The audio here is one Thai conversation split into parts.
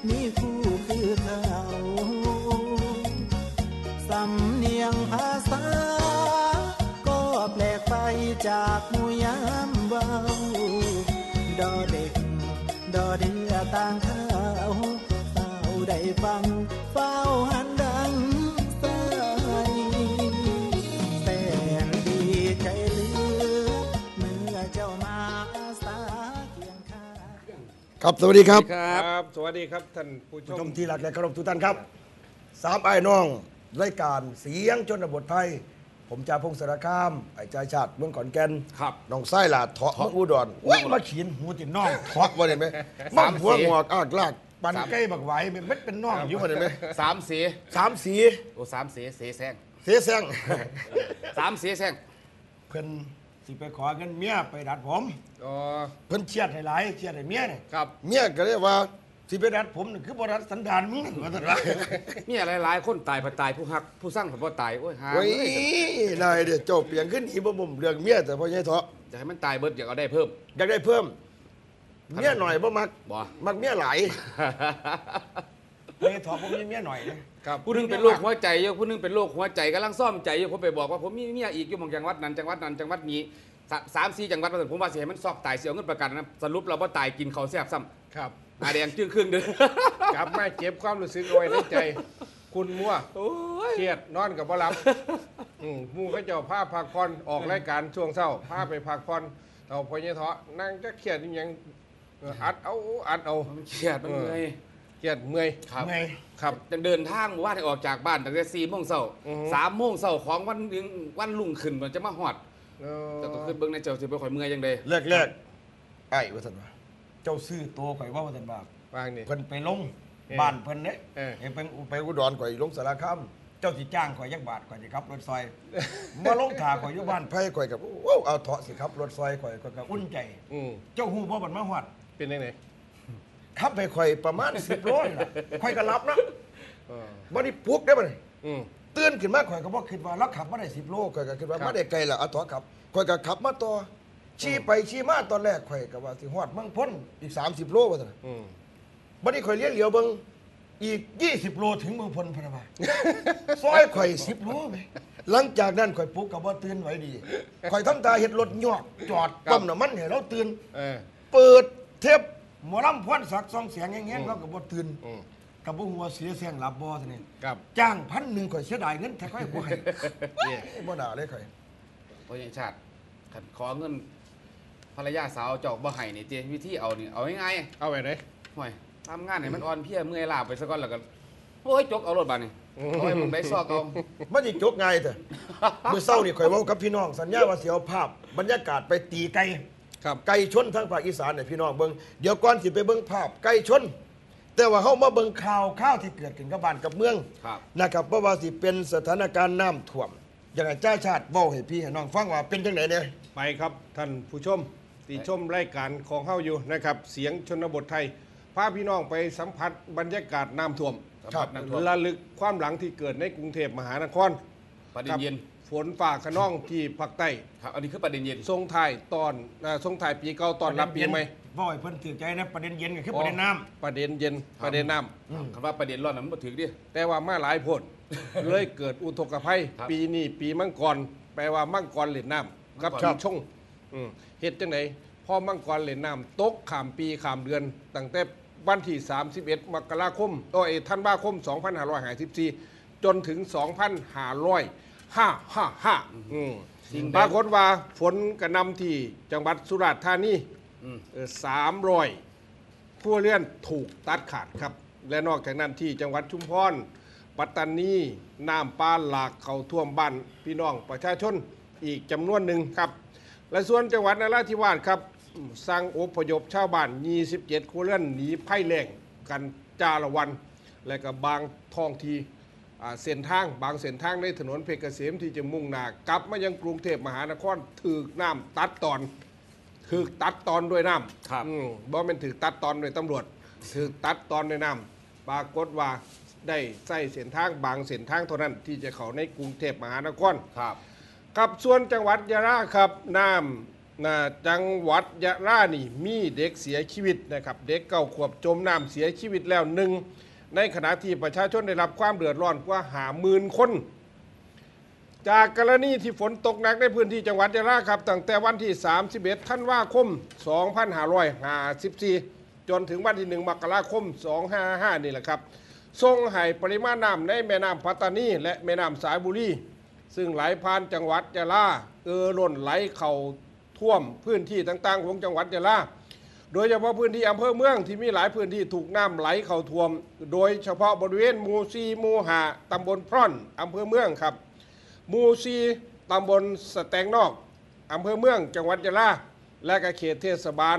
มีคู่คือเขาสำเนียงภาษาก็แปลกไปจากหมู่ยามเบาดอเด็กดอเดือต่างเขาเฝ้าได้ฟังเฝ้าหันดังใสแสนดีใจเหลือเมื่อเจ้ามาอาสาเคียงข้างครับสวัสดีครับ ครับสวัสดีครับท่านผู้ช ผู้ช ม มที่รักและเคารพทุกท่านครับสามไอ้น้องรายการเสียงชนบทไทยผมจ่าพงศสารคามไอ้ใจชาติเมืองขอนแก่น ครับ น้องไส้หลาเถาะเมืองอุดรว้ยมาเขียนหูติดน้องเถาะมาเห็นไหมมั่งหัวงอกอากลากปันใกล้บักไหวมันเป็นน้องอยู่มาเห็นไหม สามสี สามสี โอ้สามสีสีแซง เสียแซง สามสีแซง เพิ่นสิไปขอเงินเมียไปดัดผม อ๋อ เพิ่นเชียดให้หลายเชียดให้เมียเนี่ย ครับ เมียก็เรียกว่าสิไปดัดผมนี่คือบ่ดัดสันดานมึงว่าซั่นว่า มีอะไรหลายคนตายพอตายผู้ฮักผู้สร้างผมบ่ตายโอ้ยหา โอ้ย เลย นายเดี๋ยวเจ้าเปลี่ยนขึ้นอีบ่มุมเรื่องเมียแต่พ่อใหญ่เถาะ จะให้มันตายเบิดอยากเอาได้เพิ่ม อยากได้เพิ่มเมียหน่อยบ่มัก บ่ มักเมียหลายพ่อใหญ่เถาะผมมีเมียหน่อยนะครับ ผู้หนึงเป็นโรคหัวใจอยู่ผู้หนึงเป็นโรคหัวใจกำลังซ่อมใจอยู่ผมไปบอกว่าผมมีเมียอีกอยู่บางจังหวัดนั้นจังหวัดนั้นจังหวัดนี้สามสี่จังหวัดผมว่าสิให้มันซอกตายเสียเงินประกันนะสรุปเราบ่ตายกินเขาวแซ่บซ้ำ ครับ หน้าแดงจึ้งครึ่งเด้อก ลับมาเก็บความรู้สึกเอาไว้ในใจ คุณมั่ว โอ้ย เครียดนอนกับบ่หลับหมู่เขาเจ้าพาพักผ่อนออกรายการช่วงเช้าพาไปพักผ่อนเอาพอเนี่ยเถาะนั่งจะเครียดอหยังอัดเอา มันเครียดมันเหนื่อย เครียดเมื่อย ครับ ไง ครับ เดินทางหมู่บ้านให้ออกจากบ้านตั้งแต่4 โมงเช้า อือฮึ 3 โมงเช้าของวันหนึงวันรุ่งขึ้นมันจะมาฮอด เออ แต่ต้องขึ้นเบิ่งในเจ้าสิบ่ค่อยเมื่อยจังได๋ แรกไอ้ว่าซั่นว่าเจ้าซื้อตัวข่อยว่าซั่นว่า วางนี่ เพิ่นไปลง เออ บ้านเพิ่นเด้ เออ เพิ่นไปอุดรข่อยลงสารคามเจ้าสิจ้างข่อยจักบาทข่อยสิขับรถซอยมาลงท่าข่อยอยู่บ้านไผข่อยก็โอ้เอาเถาะสิขับรถซอยข่อยก็อุ่นใจ อืม เจ้าฮู้บ่บัดมาฮอด เป็นยังไง ขับไปข่อยประมาณ10 โลนี่ล่ะข่อยก็หลับนะ เออ บ่ได้ปลุกได้บ่นี่ อืม ตื่นขึ้นมาข่อยก็บ่คิดว่าเราขับมาได้10 โลข่อยก็คิดว่า ครับ มาได้ไกลแล้วเอาเถาะขับข่อยก็ขับมาต่อชี้ไปชี้มาตอนแรกข่อยก็ว่าสิฮอดเมืองพ้นอีก30 โลว่าซั่น อืม บัดนี้ข่อยเลี้ยวเหลียวเบิ่งอีก20 โลถึงเมืองพลพะนะว่า ซอยข่อย10 โลไหมหลังจากนั้นข่อยปลุกก็บ่ตื่นไหวดีข่อยทำตาเฮ็ดรถยอกจอดปั๊มน้ำมันให้เราตื่น เออ เปิดเทปหมอลำพรศักดิ์ส่องเสียงแง่ๆเราก็บ่ตื่น อืม ก็บ่ฮู้ว่าเสียเสียงหลับบ่ซั่นนี่ ครับ จ้าง1,000ข่อยเสียดายเงินแท้ข่อยบ่ให้ เนี่ย บ่น่าเลยข่อย เพราะยังชาติคันขอเงินภรรยาสาวเจ้าบ่ให้นี่ติวิธีเอานี่เอาง่าย เอาไว้ไหน ๆห่วยทำงานให้มันอ่อนเพลียเมื่อยล้าไปซะก่อนแล้วก็โอ้ยจกเอารถบัดนี่โอ้ยมึงได้ซอกเอา มันสิจบง่ายแต่มื้อเช้านี่ข่อยเว้ากับพี่น้องสัญญาว่าสิเอาภาพบรรยากาศไปตีไก่ ครับ ไก่ชนทางภาคอีสานเนี่ยพี่น้องเบิ่งเดี๋ยวก่อนสิไปเบิ่งภาพไก่ชน แต่ว่าเฮามาเบิ่งข่าวที่เกิดขึ้นกับบ้านกับเมือง ครับ นะครับเพราะว่าสิเป็นสถานการณ์น้ำท่วมอย่างไรจ้าชาติเว้าให้พี่ให้น้องฟังว่าเป็นจังไดเนี่ย ไปครับท่านผู้ชมที่ชมรายการของเฮาอยู่นะครับ เสียงชนบทไทยพาพี่น้องไปสัมผัสบรรยากาศน้ำท่วม ครับน้ำท่วม ระลึกความหลังที่เกิดในกรุงเทพมหานคร ประเด็นเย็น ฝนฝ่าขนองที่ภาคใต้ ครับอันนี้คือประเด็นเย็น ทรงถ่ายตอนทรงถ่ายปีเก่าตอนรับปีใหม่ เว้าให้เพิ่นถือใจนะประเด็นเย็นก็คือประเด็นน้ำ ประเด็นเย็นประเด็นน้ คำว่าประเด็นร้อนนั้นมันบ่ถึงดิ ำแต่ว่ามาหลายโพด เลยเกิดอุทกภัย ครับ ปีนี้ปีมังกรแปลว่ามังกรเหล่นน้ำกับ มังกร ปีชงเฮ็ดจังไหนพอมังกรเหล่นน้ำตกข้ามปีข้ามเดือนตั้งแต่วันที่ 31 มกราคมธันวาคม 2554 จนถึง 2555ปรากฏว่าฝนกระหนำที่จังหวัดสุราษฎร์ธานี300ครัวเรือนถูกตัดขาดครับ และนอกจากนั้นที่จังหวัดชุมพร ปัตตานีน้ำป่าหลากเข้าท่วมบ้านพี่น้องประชาชนอีกจำนวนหนึ่งครับ และส่วนจังหวัดนราธิวาสครับสั่งอพยพชาวบ้าน27ครัวเรือนหนีภัยแล้งกันจ้าละวัน และก็บางท้องที่เส้นทางบางเส้นทางในถนนเพชรเกษมที่จะมุ่งหน้ากลับมายังกรุงเทพมหานครถูกน้ำตัดตอนถูกตัดตอนด้วยน้ำ ครับ บ่แม่นถูกตัดตอนด้วยตำรวจถูกตัดตอนด้วยน้ำปรากฏว่าได้ใส่เส้นทางบางเส้นทางเท่านั้นที่จะเข้าในกรุงเทพมหานคร ครับ กับส่วนจังหวัดยะลาครับน้ จังหวัดยะลานี่มีเด็กเสียชีวิตนะครับเด็ก9 ขวบจมน้ำเสียชีวิตแล้วหนึ่งในขณะที่ประชาชนได้รับความเดือดร้อนกว่า50,000 คนจากกรณีที่ฝนตกหนักในพื้นที่จังหวัดยะลาครับตั้งแต่วันที่31 ธันวาคม 2554 จนถึงวันที่ 1 มกราคม 255 นี่แหละครับส่งให้ปริมาณน้ำในแม่น้ำปัตตานีและแม่น้ำสายบุรีซึ่งไหลผ่านจังหวัดยะลาล้นไหลเข้าท่วมพื้นที่ต่างๆของจังหวัดยะลาโดยเฉพาะพื้นที่อำเภอเมืองที่มีหลายพื้นที่ถูกน้ำไหลเข้าท่วมโดยเฉพาะบริเวณหมู่4หมู่5ตำบลพร่อนอำเภอเมืองครับหมู่4ตำบลสแตงนอกอำเภอเมืองจังหวัดยะลาและก็เขตเทศบาล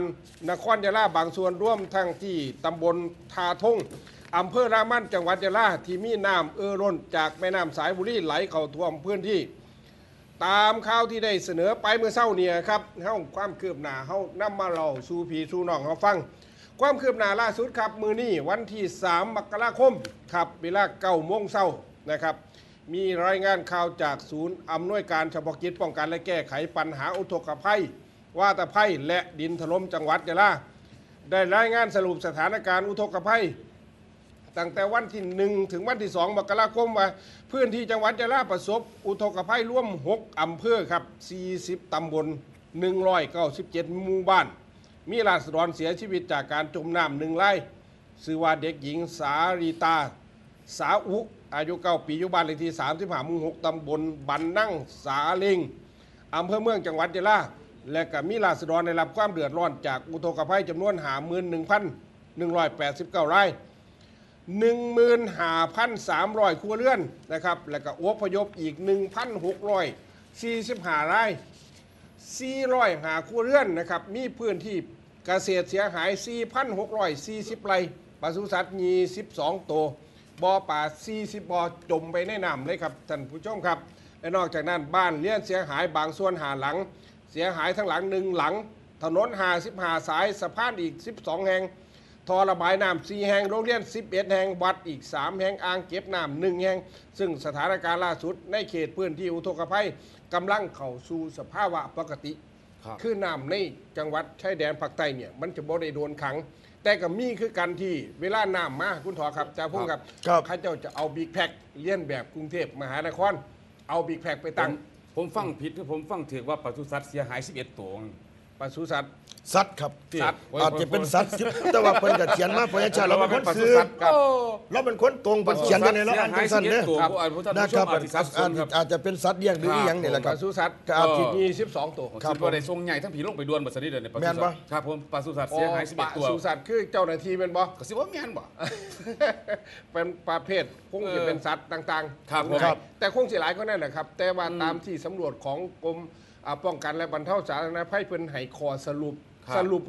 นครยะลาบางส่วนร่วมทั้งที่ตำบลทาทงอำเภอรามันจังหวัดยะลาที่มีน้ำล้นจากแม่น้ำสายบุรีไหลเข้าท่วมพื้นที่ตามข่าวที่ได้เสนอไปเมื่อเช้าเนี่ยครับเฮาความคืบหน้าเฮานำมาเล่าสู่พี่สู่น้องเฮาฟังความคืบหน้าล่าสุดครับมื้อนี้วันที่3 มกราคมครับเวลา9 โมงเช้านะครับมีรายงานข่าวจากศูนย์อำนวยการเฉพาะกิจป้องกันและแก้ไขปัญหาอุทกภัย วาตภัยและดินถล่มจังหวัดยะลาได้รายงานสรุปสถานการณ์อุทกภัยตั้งแต่วันที่1 ถึงวันที่ 2 มกราคมว่าพื้นที่จังหวัดยะลาประสบอุทกภัยร่วม6 อำเภอครับ40 ตำบล197 หมู่บ้านมีราษฎรเสียชีวิตจากการจมน้ำ1 รายชื่อว่าเด็กหญิงสาริตาสาอุอายุ9 ปีอยู่บ้านเลขที่35 หมู่ 6 ตำบลบันนั่งสาเลงอำเภอเมืองจังหวัดยะลาและก็มีราษฎรได้รับความเดือดร้อนจากอุทกภัยจำนวน 51,189 ราย 15,300 ครัวเรือนนะครับแล้วก็อพยพอีก 1,645 ราย405 ครัวเรือนนะครับมีพื้นที่เกษตรเสียหาย 4,640 ไร่ปศุสัตว์22 ตัวบ่อป่า40 บ่อจมไปในน้ำเลยครับท่านผู้ชมครับและนอกจากนั้นบ้านเรือนเสียหายบางส่วน5 หลังเสียหายทั้งหลัง1 หลังถนน55 สายสะพานอีก12 แห่งท่อระบายน้ำ4 แห่งโรงเรียน11 แห่งวัดอีก3 แห่งอ่างเก็บน้ำ1 แห่งซึ่งสถานการณ์ล่าสุดในเขตพื้นที่อุทกภัยกำลังเข้าสู่สภาวะปกติคือน้ำในจังหวัดชายแดนภาคใต้เนี่ยมันจะบ่ได้โดนขังแต่ก็มีคือกันที่เวลาน้ำมาคุณถอครับจ่าพุ่งครับข้าเจ้าจะเอาบิ๊กแพ็คเลียนแบบกรุงเทพมหานครเอาบิ๊กแพ็คไปตั้งผมฟังผิดหรือผมฟังถือว่าปศุสัตว์เสียหาย11 ตัวปศุสัตว์สัตว์ครับสัตว์อาจจะเป็นสัตว์แต่ว่าเพิ่นก็เขียนมาเพราะฉะนั้นเราเป็นคนซื้อเราเป็นคนตรงเพิ่นเขียนกันในเราอ่านจังซั่นเด้อนะครับอาจจะเป็นสัตว์เลี้ยงหรืออีหยังนี่แหละครับปศุสัตว์ก็อาจจะมี12 ตัวครับบ่ได้ทรงใหญ่ทั้งผีลงไปดวนบ่ซะนี่เด้อเนี่ยปศุสัตว์ครับผมปศุสัตว์เสียหาย11 ตัวปศุสัตว์คือเจ้าหน้าที่เป็นบ่ก็สิว่าแม่นบ่เป็นประเภทคงจะเป็นสัตว์ต่างๆครับแต่คงสิหลายก็นั่นแหละครับแต่ว่าตามที่สำรวจของกรมป้องกันและบรรเทาสาธารณภัยเพิ่นให้ข้อสรุป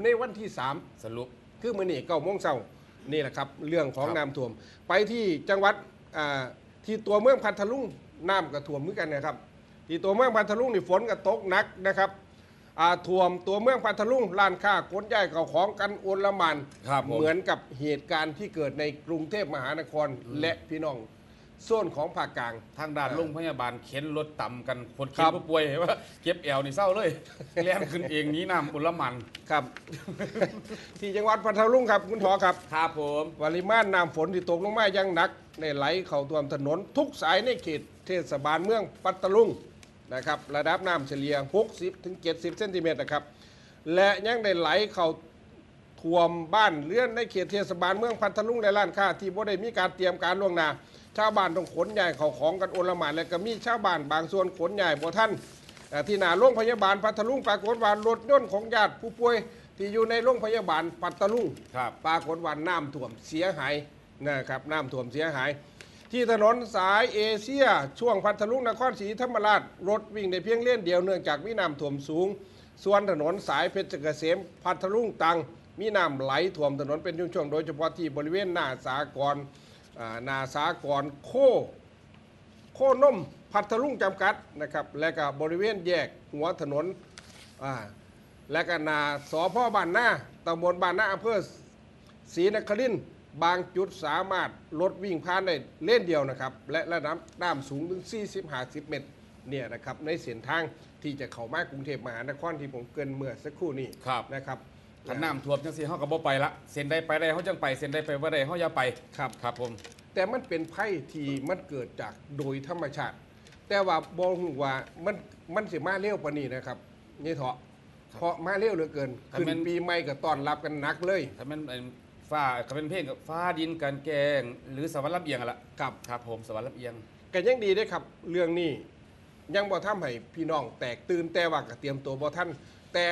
ในวันที่3สรุปคือมื้อนี้9 โมงเช้านี่แหละครับเรื่องของน้ำท่วมไปที่จังหวัดที่ตัวเมืองพัทลุงน้ำก็ท่วมเหมือนกันนะครับที่ตัวเมืองพัทลุงนี่ฝนก็ตกหนักนะครับท่วมตัวเมืองพัทลุงร้านค้าขนย้ายเข้าของกันโอลหม่านเหมือนกับเหตุการณ์ที่เกิดในกรุงเทพมหานครและพี่น้องโซนของภาคกลางทางด้านโรงพยาบาลเข็นรถต่ำกันคนเข็นผู้ป่วยเห็นว่าเก็บแอวนี่เศร้าเลยแล่นขึ้นเองนี้น้ำอุลมันครับที่จังหวัดพัทลุงครับคุณถอครับครับผมปริมาณน้ำฝนที่ตกลงมายังหนักในไหลเข้าท่วมถนนทุกสายในเขตเทศบาลเมืองพัทลุงนะครับระดับน้ำเฉลี่ย60 ถึง 70 เซนติเมตรนะครับและยังได้ไหลเข้าท่วมบ้านเรือนในเขตเทศบาลเมืองพัทลุงและร้านค้าที่บ่ได้มีการเตรียมการล่วงหน้าชาวบ้านต้องขนย้ายเข้าของกันโอลหม่านและก็มีชาวบ้านบางส่วนขนย้ายบ่ทันที่หน้าโรงพยาบาลพัทลุงปรากฏว่ารถยนต์ของญาติผู้ป่วยที่อยู่ในโรงพยาบาลพัทลุงปรากฏว่าน้ำท่วมเสียหายนะครับน้ำท่วมเสียหายที่ถนนสายเอเชียช่วงพัทลุงนครศรีธรรมราชรถวิ่งในเพียงเลนเดียวเนื่องจากมีน้ำท่วมสูงส่วนถนนสายเพชรเกษมพัทลุงตังมีน้ำไหลท่วมถนนเป็นช่วงๆโดยเฉพาะที่บริเวณหน้าสากรโคน่มพัทลุงจำกัดนะครับและก็บริเวณแยกหัวถนนและก็นาสพบ้านหน้าตำบลบ้านหน้าอำเภอศรีนครินทร์บางจุดสามารถรถวิ่งผ่านได้เล่นเดียวนะครับและระดับน้ำสูงถึง40-50 เมตร เนี่ยนะครับในเส้นทางที่จะเข้ามากรุงเทพมหานครที่ผมเกรินเมื่อสักครู่นี้ ครับ นะครับ ขันน้ำท่วมจังสิเฮาก็บ่ไปละเส้นใดไปได้เฮาจังไปเส้นใดไปบ่ได้เฮาอย่าไป ครับ ครับผม แต่มันเป็นภัยที่มันเกิดจากโดยธรรมชาติ แต่ว่าบ่ฮู้ว่ามันสิมาเร็วปานนี้นะครับนี่เถาะเพราะมาเร็วเหลือเกินขึ้นปีใหม่ก็ต้อนรับกันหนักเลย ถ้ามันฟ้าก็เป็นเพลงกับฟ้าดินกันแกงหรือสวรรค์ลำเอียงอะล่ะ ครับ ครับผมสวรรค์ลำเอียง ก็ยังดีได้ครับ เรื่องนี้ยังบ่ทำให้พี่น้องแตกตื่นแต่ว่าก็เตรียมตัวบ่ทันแต่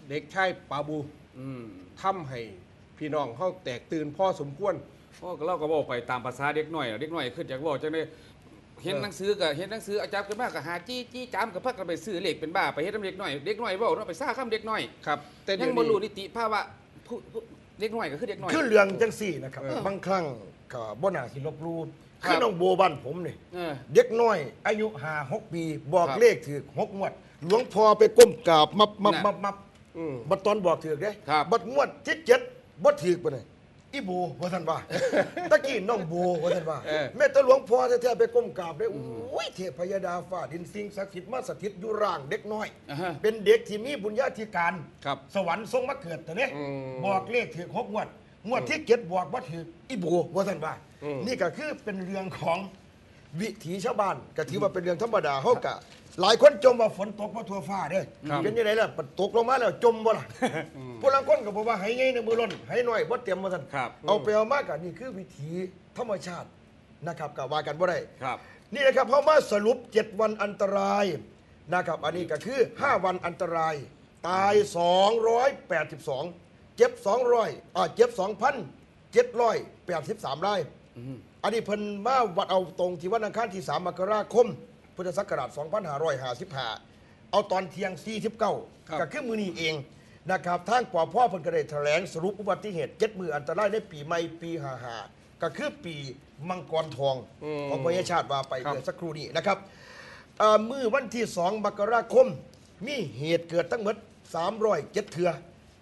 เด็กชายปาบู อืม ทำให้พี่น้องเฮาแตกตื่นพอสมควร เพราะเราก็บอกไปตามภาษาเด็กน้อยน่ะเด็กน้อยขึ้นจากบอกจังได๋เห็นหนังสือก็เห็นหนังสืออาจารย์ขึ้นมาก็หาจี้จามก็พักกันไปซื้อเลขเป็นบ้าไปเฮ็ดนำเด็กน้อยเด็กน้อยเว้าเนาะไปซ่าคำเด็กน้อย ครับแต่ ยั เดี๋ย ง ว บ่ นี้ รู้นิติภาวะผู้เด็กน้อยก็คือเด็กน้อย คือเรื่องจังสี่นะครับ เออ บางครั้งก็บ่น่าสิลบหลู่ ครับ คือน้องโบบ้านผมนี่ เออ เด็กน้อย อายุ5-6 ปีบอก ครับ เลขถือ6งวด หลวงพ่อไปก้มกราบมับ อืม บัดตอนบอกถือได้ ครับ บัดงวดที่7บ่ถือปานใดอีโบว่าท่านว่า ตะกี้น้องโบว่าท่านว่า เออ แม่ตะหลวงพ่อแท้ๆไปก้มกราบได้อุ้ยเทพยดาฟ้าดินสิ่งศักดิ์สิทธิ์มาสถิตอยู่ร่างเด็กน้อย อ่าฮะ เป็นเด็กที่มีบุญญาธิการ ครับ สวรรค์ทรงมาเกิดแต่เนี้ย อืม บอกเลขถือ6งวดงวดที่7บอกว่าถืออีโบว่าท่านว่า อืม นี่ก็คือเป็นเรื่องของวิถีชาวบ้านก็ถือว่าเป็นเรื่องธรรมดาเฮากะหลายคนจมว่าฝนตกมาทั่วฟ้าเด้อ ครับ เป็นยังไงล่ะตกลงมาแล้วจมบ่ล่ะผู้ลางคนก็บอกว่าให้ใหญ่ในมือล้นให้น้อยบ่เตรียมว่าท่าน ครับ เอาไปเอามากกะนี่คือวิถีธรรมชาตินะครับก็ว่ากันบ่ได้ ครับ นี่นะครับเขามาสรุป 7 วันอันตรายนะครับอันนี้ก็คือ 5 วันอันตราย ตาย 282 เจ็บ 200เจ็บ 2,783 ราย อันนี้เพิ่นมาวัดเอาตรงที่วันอังคารที่ 3 มกราคม พุทธศักราช 2555 เอาตอนเที่ยง 49 ครับ ก็คือมือนี้เองนะครับทางปภเพิ่นก็ได้แถลงสรุปอุบัติเหตุ 7 มืออันตรายในปีใหม่ปี55ก็คือปีมังกรทอง ของพระยาชาติว่าไป ครับ เมื่อสักครู่นี้นะครับมือวันที่ 2 มกราคม มีเหตุเกิดทั้งหมด307เทือ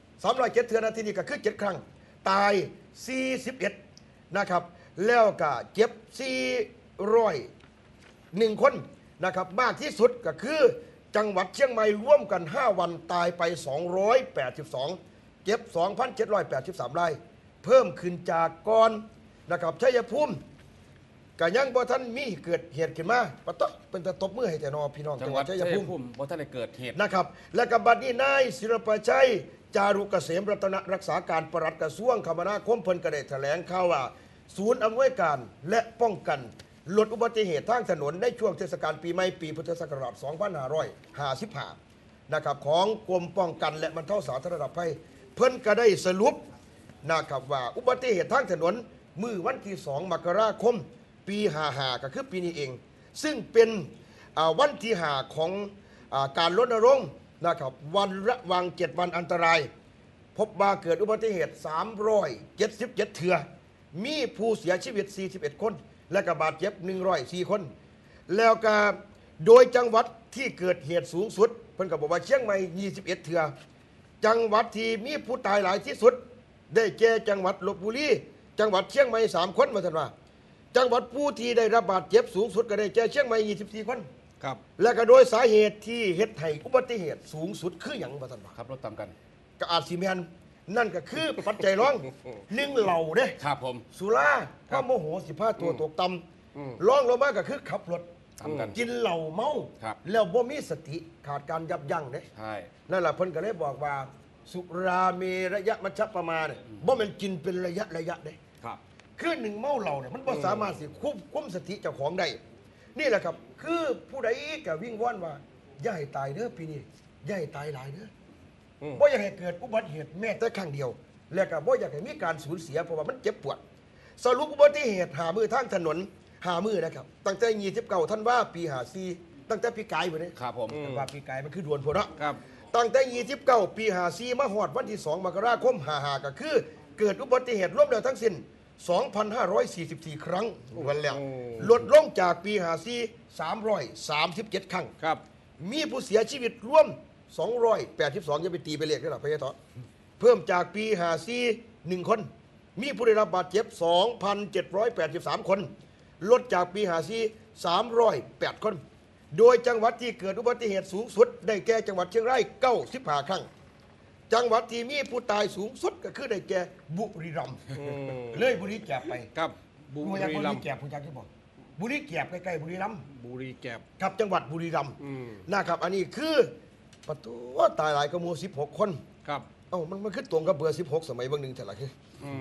307เทือนะที่นี่ก็คือ 7 ครั้ง ตาย 41 นะครับ แล้วก็เจ็บ 401 คนนะครับ มากที่สุดก็คือ จังหวัดเชียงใหม่ร่วมกัน 5 วันตายไป 282 เจ็บ 2,783 ราย เพิ่มขึ้นจากก่อนนะครับชัยภูมิก็ยังบ่ทันมีเกิดเหตุขึ้นมาปะตะเป็นตะตบมือให้แต่นอพี่น้อง จังหวัด ชั ชั ย ย ภูมิ ภูมิบ่ทันได้เกิดเหตุ นะครับและกับบัดนี้นายศิรประชัยจารุเกษมรัตนรักษาการปลัดกระทรวงคมนาคมเพิ่นก็ได้แถลงข่าวว่า ศูนย์อำนวยการและป้องกันลดอุบัติเหตุทางถนนในช่วงเทศกาลปีใหม่ปีพุทธศักราช 2555 นะครับของกรมป้องกันและบรรเทาสาธารณภัย เพิ่นก็ได้สรุปนะครับว่าอุบัติเหตุทางถนนมื้อวันที่ 2 มกราคม ปี55ก็คือปีนี้เอง ซึ่งเป็นวันที่5ของการรณรงค์นะครับวันระวัง7 วันอันตราย พบว่าเกิดอุบัติเหตุ 377 เทือ มีผู้เสียชีวิต 41 คน และก็บาดเจ็บ 104 คน แล้วก็โดยจังหวัดที่เกิดเหตุสูงสุดเพิ่นก็บอกว่าเชียงใหม่ 21 เทือ จังหวัดที่มีผู้ตายหลายที่สุด ได้แก่จังหวัดลพบุรี จังหวัดเชียงใหม่ 3 คนมาท่านว่า จังหวัดผู้ที่ได้รับบาดเจ็บสูงสุดก็ได้แก่เชียงใหม่ 24 คน ครับ และก็โดยสาเหตุที่เฮ็ดให้อุบัติเหตุสูงสุดคืออย่างมาท่านว่า ครับรถตามกัน ก็อาจสิแมนนั่นก็คือปัจจัยร้องหนึ่งเหล่าเด้ ครับผม สุราความโมโห15 ตัวตกต่ำร้องลงมาก็คือขับรถ ตามกัน กินเหล้าเมา ครับ แล้วบ่มีสติขาดการยับยั้งเด้ ใช่ นั่นแหละเพิ่นก็เลยบอกว่า สุราเมระยะมัชฌปมาเนี่ยบ่แม่นกินเป็นระยะเด้ ครับ คือหนึ่งเมาเหล้าเนี่ยมันบ่สามารถสิควบคุมสติเจ้าของได้นี่แหละครับคือผู้ใดก็วิ่งว่อนว่าอย่าให้ตายเด้อปีนี้อย่าให้ตายหลายเด้อ บ่อยากให้เกิดอุบัติเหตุแม้แต่ครั้งเดียว และก็บ่อยากให้มีการสูญเสียเพราะว่ามันเจ็บปวด สรุปอุบัติเหตุหามือทางถนนหามือนะครับ ตั้งแต่29ธันวาปี54ตั้งแต่ปีกายพุ่นนี่ ครับผม แต่ว่าปีกายมันคือดวนพุ่นเนาะ ครับ ตั้งแต่29ปี54มาฮอดวันที่ 2 มกราคม55ก็คือ เกิดอุบัติเหตุรวมแล้วทั้งสิ้น 2,544 ครั้งวันแล้วลดลงจากปี54 337 ครั้ง ครับ มีผู้เสียชีวิตรวม 282อย่าไปตีไปเลขได้หรอพะยะเถาะเพิ่มจากปี54 1 คน มีผู้ได้รับบาดเจ็บ 2,783 คน ลดจากปี54 308 คน โดยจังหวัดที่เกิดอุบัติเหตุสูงสุดได้แก่จังหวัดเชียงราย95 ครั้งจังหวัดที่มีผู้ตายสูงสุดก็คือได้แก่บุรีรัมย์เลยบุรีแกบไป ครับบุ บุ รีรัมย์ แกบผู้จักที่บอกบุรีแกบใกล้ๆบุรีรัมย์ บุรีแกบ ครับจังหวัดบุรีรัมย์นะครับอันนี้คือประตูตายหลายกระมู16 คน ครับ เอ้ามันขึ้นตรงกับเบอร์16 สมัยบางหนึ่งเท่าไหร่คือ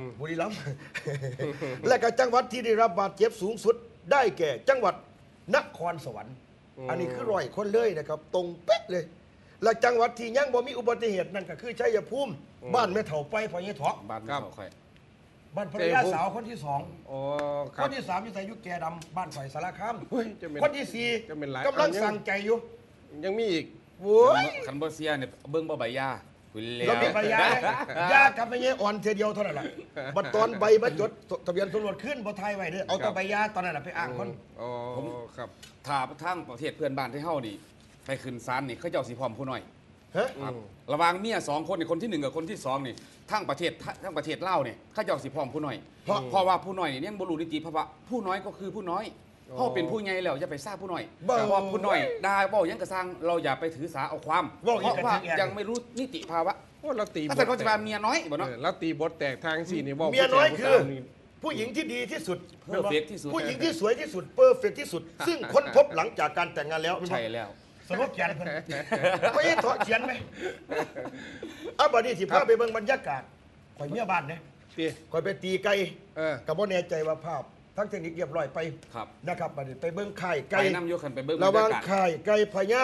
ม บุรีรัมย์ และก็จังหวัดที่ได้รับบาดเจ็บสูงสุดได้แก่จังหวัดนครสวรรค์อันนี้คือ100 คนเลยนะครับตรงเป๊ะเลยและจังหวัดที่ยังบ่มีอุบัติเหตุนั่นก็คือชัยภูมิบ้านแม่เฒ่าไปพอยายถอก บ้านเขาค่อย บ้านภรรยาสาวคนที่สอง อ๋อค ครับ นที่สามอยู่ใส่ยุคแกดำบ้านข่อยสารคาม เฮ้ยจะเป็น คนที่สี่ จะเป็นหลาย กำลังสั่งใจอยู่ ยังมีอีก โว้ย คันบ่เสียเนี่ยเบิ่งบ่ใบยาคุยแล้ว เรามีภรรยาไหมยากับไม่เงี้ยอ่อนเทเดียวเท่านั้นแหละบัดตอนใบมาจดทะเบียนตำรวจขึ้นบ่ทายไว้เด้อเอาแต่ใบยาตอนนั้นน่ะไปอ้างคน อ๋อครับ ถ้าทางประเทศเพื่อนบ้านที่เฮานี่ไปขึ้นศาลนี่เขาเจ้าสิพร้อมผู้น้อย ฮะ ครับระหว่างเมีย2 คนนี่คนที่ 1 กับคนที่ 2 นี่ทั้งประเทศลาวเนี่ยเขาเจ้าสิพร้อมผู้น้อยเพราะว่าผู้น้อยนี่ยังบ่รู้นิติภาวะผู้น้อยก็คือผู้น้อยเฮาเป็นผู้ใหญ่แล้วอย่าไปซ่าผู้น้อยเพราะผู้น้อยด่าเว้าหยังกระซังเราอย่าไปถือสาเอาความเพราะว่ายังไม่รู้นิติภาวะ โอ้เราตี ถ้าแต่เขาจะมาเมียน้อยบ่เนาะ เราตีบทแตกทางสี่นี่ว่า เมียน้อยคือ ผู้ชาย ผู้หญิงที่ดีที่สุด Perfect ที่สุด ผู้หญิงที่สวยที่สุดเพอร์เฟกที่สุด ซึ่งค้นพบหลังจากการแต่งงานแล้ว ใช่แล้ว สรุปเขียนเพิ่นไม่ใช่ถอดเขียนไหมอ่ะบัดนี้สิพาไปเบิ่งบรรยากาศข่อยเมียบ้านเนี่ย ตี ข่อยไปตีไก่ เออ ก็บ่แน่ใจว่าภาพทั้งเทคนิคเรียบร้อยไป ครับ นะครับบัดนี้ไปเบิ่งค่าย ไป ไก่ นำยกขันไปเบิ่งบร ระห ร ว่าง ยากาศ ค่ายไก่พญ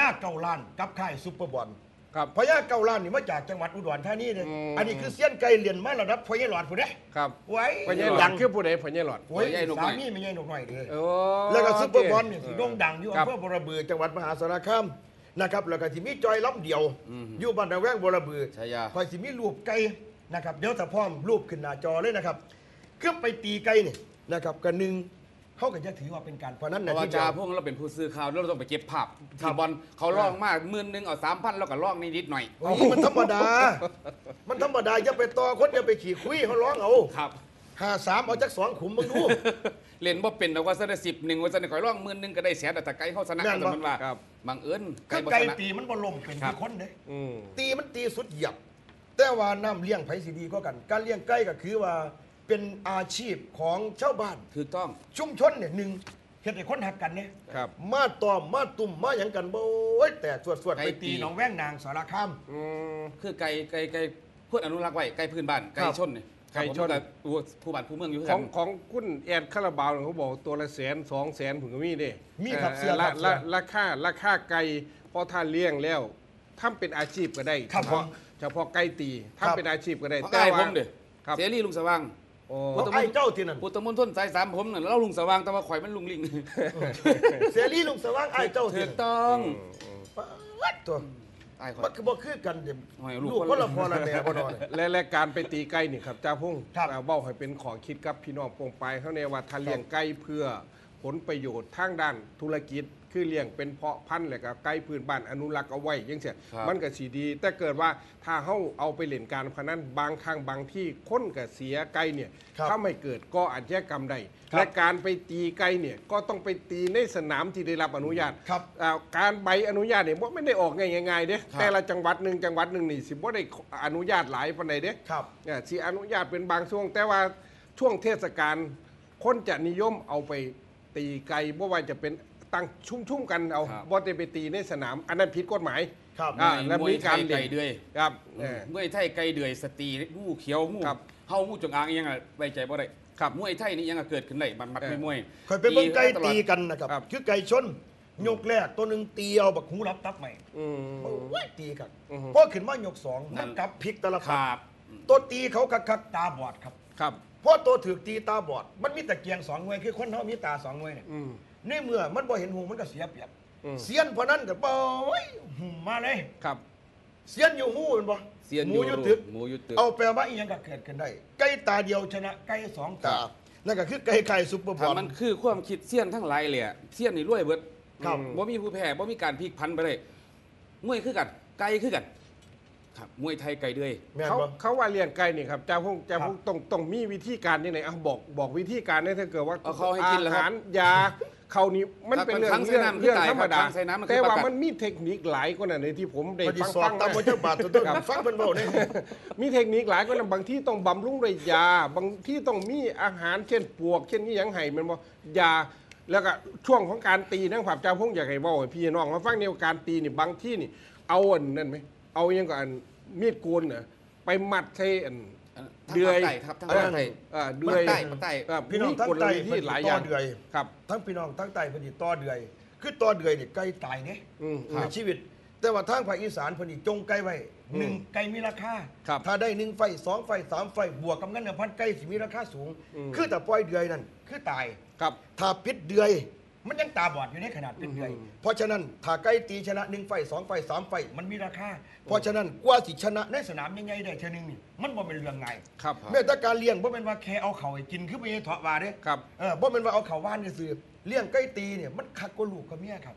าเก่าล้านกับค่ายซุปเปอร์บอล ครับ พญาเก่าล้านนี่มาจากจังหวัดอุดรธานีเลยอันนี้คือเซียนไก่เรียนมาระดับพญาหลอดผู้เด้ ครับ ไว้ พญาหลอดคือผู้ใดพญาหลอด โอ้ยสามีไม่ใช่นกน้อยเด้อ โอ้ แล้วก็ซุปเปอร์บอลนี่สิโด่งดังอยู่ ครับ อำเภอบ่ระบือจังหวัดมหาสารคามนะครับแล้วก็ที่มีจอยล้ำเดียว อยู่บ้านระแวงบ่ระบือ ชายา คอยสิมีรูปไก่นะครับเดี๋ยวถ้าพร้อมรูปขึ้นหน้าจอเลยนะครับคือไปตีไก่นี่นะครับกันหนึ่งเขาก็จะถือว่าเป็นการพนัน เพ นะ ราะว่า ที่ จ่า เดียว พวกเราเป็นผู้ซื้อข่าวแล้วเราต้องไปเก็บภาพ ครับ ที่บอลเขาลองมาก10,000เอา3,000แล้วก็ลองนิดๆหน่อย โอ้ยมันธรรมดา มันธรรมดาอย่าไปต่อคนอย่าไปขี่คุยเขาร้องเอา ครับ 53เอาจัก2ขุมมึงดู เล่นบ่เป็นแต่ว่าซะได้10,000ว่าซะได้ข่อยลอง10,000ก็ได้แสนแต่ไกลเฮาชนะ แม่นบ่ แต่มันว่า ครับ บังเอิญ คือ บ่ ไก่ ชนะ ตีมันบ่ลมเป็น ครั คื บ อคนเด้ อืม ตีมันตีสุดเหยียบ แต่ว่าน้ำเลี้ยงไผสิดีก็กัน การเลี้ยงไก่ก็คือว่าเป็นอาชีพของชาวบ้าน ถูกต้อง ชุมชนเนี่ยหนึ่งเฮ็ดให้คนหักกันเนี่ย ครับ มาตอมมาตุ่มมาหยังกันโอ้ยแต่สวดๆ ไก่ ไป ตี ตีหนองแว้งนางสารคาม อืม คือไก่พูดอนุรักษ์ไว้ไก่พื้นบ้านไก่ ครับ ชนนี่ ไก่ชน ครับผมก็ผู้บ้านผู้เมืองอยู่คือ ข กั อง น ของคุณแอนคาราบาวเนี่ยเขาบอกตัวละ100,000-200,000ผมก็มีเด้ มีครับเสียครับเสีย ราคาไก่พอท่านเลี้ยงแล้วทำเป็นอาชีพก็ได้ ครับ เฉพาะไก่ตี ครับ ทำเป็นอาชีพก็ได้ เพราะไอ้ผมเด้ ครับ เสรีลุงสว่าง โอ้ เอาไอ้เจ้าที่นั่น พุทธมณฑลสาย3ผมน่ะแล้วลุงสว่างแต่ว่าข่อยมันลุงลิง เสรีลุงสว่างไอ้เจ้า ถู ที่ ก นั่น ต้อง ปัดตัว ไอ้ข่อ มัน ย คือบ่คือกันเดี๋ยว โอ้ยลู ลู ก กคนละพ่อละแม่บ่นอน และการไปตีไก่นี่ครับจ้าพุ่ง ครับ เบ้าให้เป็นขอคิดกับพี่น้องปงไปเขาในว่าถ้าเลี้ยงไก่เพื่อผลประโยชน์ทางด้านธุรกิจ คือเลี้ยงเป็นเพาะพันธุ์เลยกับไก่พื้นบ้านอนุรักษ์เอาไว้ยังเสีย ครับ มันก็สีดี แต่เกิดว่าถ้าเขาเอาไปเล่นการพนันบางครั้งบางที่คนก็เสียไก่เนี่ย ครับ ถ้าไม่เกิดก็อาชญากรรมใด ครับ และการไปตีไก่เนี่ยก็ต้องไปตีในสนามที่ได้รับอนุญาต ครับ การใบอนุญาตเนี่ยไม่ได้ออกง่ายๆเด้ ครับ แต่ละจังหวัดหนึ่งนี่สิบ่ได้อนุญาตหลายปานใดเด้ ครับ เนี่ยสิอนุญาตเป็นบางช่วง แต่ว่าช่วงเทศกาลคนจะนิยมเอาไปตีไก่บ่ว่าจะเป็นตั้งชุ่มๆกันเอา ครับ บ่ได้ไปตีในสนาม อันนั้นผิดกฎหมาย ครับ แล้วมีการ ไก่เดือย ครับ มวยไทยไก่เดือยสตรีงูเขียวงู ครับ เฮางูจงอางอีหยังอะไว้ใจบ่ได้ ครับ มวยไทยนี่ยังอะเกิดขึ้นได้มันมักไม่มวย คอยไปเบิ่งไก่ ตลอด ตีกันนะครับ ครับ คือไก่ชนยกแรกตัวหนึงตีเอาบักหูรับตับใหม่ อืม โอ้ยตีกัน อือฮึ พอขึ้นมายกสองมันกลับพลิกตะละ ค ครั รับ ตัวตีเขาคักๆตาบอดครับ ครับ เพราะตัวถือตีตาบอด มันมีตะเกียง2หน่วยคือคนเฮามีตา2หน่วยเนี่ย อืม ในเมื่อมันบ่เห็นหูมันก็เสียเปรียบ อืม เสียนพอนั้นก็บ่โอ้ยมาเลย ครับ เสียนอยู่หูแม่นบ่ เสียน หมูอยู่ตึก หมูอยู่ตึก เอาแปลว่าอีหยังก็เกิดขึ้นได้ ไก่ตาเดียวชนะไก่สองตา นั่นก็คือไก่ไข่ซุปเปอร์บ ถ้า อล มันคือความคิดเสี้ยนทั้งหลายเลยอะเสี้ยนนี่รวยเบิด ครับ บ่มีผู้แพ้บ่มีการพลิกพันไปเลยมวยคือกันไก่คือกันครับมวยไทยไก่เดือย แม่น เขา บ่ เขาว่าเลี้ยงไก่นี่ครับจ้าพงจ้าพงต้องมีวิธีการยังไงเอาบอกวิธีการได้ถ้าเกิดว่า เอาเขาให้กินเหรอครับ อาหารยา เขานี่มันเป็นเรื่องธรรมดาแต่ว่ามันมีเทคนิคหลายกว่านั้นในที่ผมได้ฟังตามว่าเจ้าบาทต้นฟังเพิ่นเว้าเนี่ยมีเทคนิคหลายกว่านั้นบางที่ต้องบำรุงด้วยยาบางที่ต้องมีอาหารเช่นปวกเช่นนี้ยังไห้มันบ่ยาแล้วก็ช่วงของการตีนั่งผับเจ้าพงอยากให้เว้าให้พี่น้องมาฟังแนวการตีนี่บางที่นี่เอาอันนั่นไหมเอายังกับอันมีดโกนน่ะไปมัดใช้อันเดือยครับทั้งภาคใต้เดือยใต้พี่น้องทั้งใต้ที่หลายอย่างเดือยครับทั้งพี่น้องทั้งใต้เพิ่นสิต่อเดือยคือต่อเดือยนี่ไก่ตายเนี่ยในชีวิตแต่ว่าทางภาคอีสานเพิ่นนี่จงไก่ไว้1ไก่มีราคาถ้าได้1ไฟ2ไฟ3ไฟบวกกับเงินพันไก่สิมีราคาสูงคือแต่ปล่อยเดือยนั่นคือตายครับถ้าปิดเดือยมันยังตาบอดอยู่ในขนาดปิดเดือยเพราะฉะนั้นถ้าไก่ตีชนะ1ไฟ2ไฟ3ไฟมันมีราคาเพราะฉะนั้นกว่าสิชนะในสนามใหญ่ๆได้เทื่อนึงนี่มันบ่เป็นเรื่องง่ายแม้แต่การเลี้ยงบ่แม่นว่าแค่เอาเข้าให้กินคือไปเถาะว่าเด้บ่แม่นว่าเอาเข้าว่านซื่อเลี้ยงไก่ตีเนี่ยมันคักกว่าลูกกับเมียครับ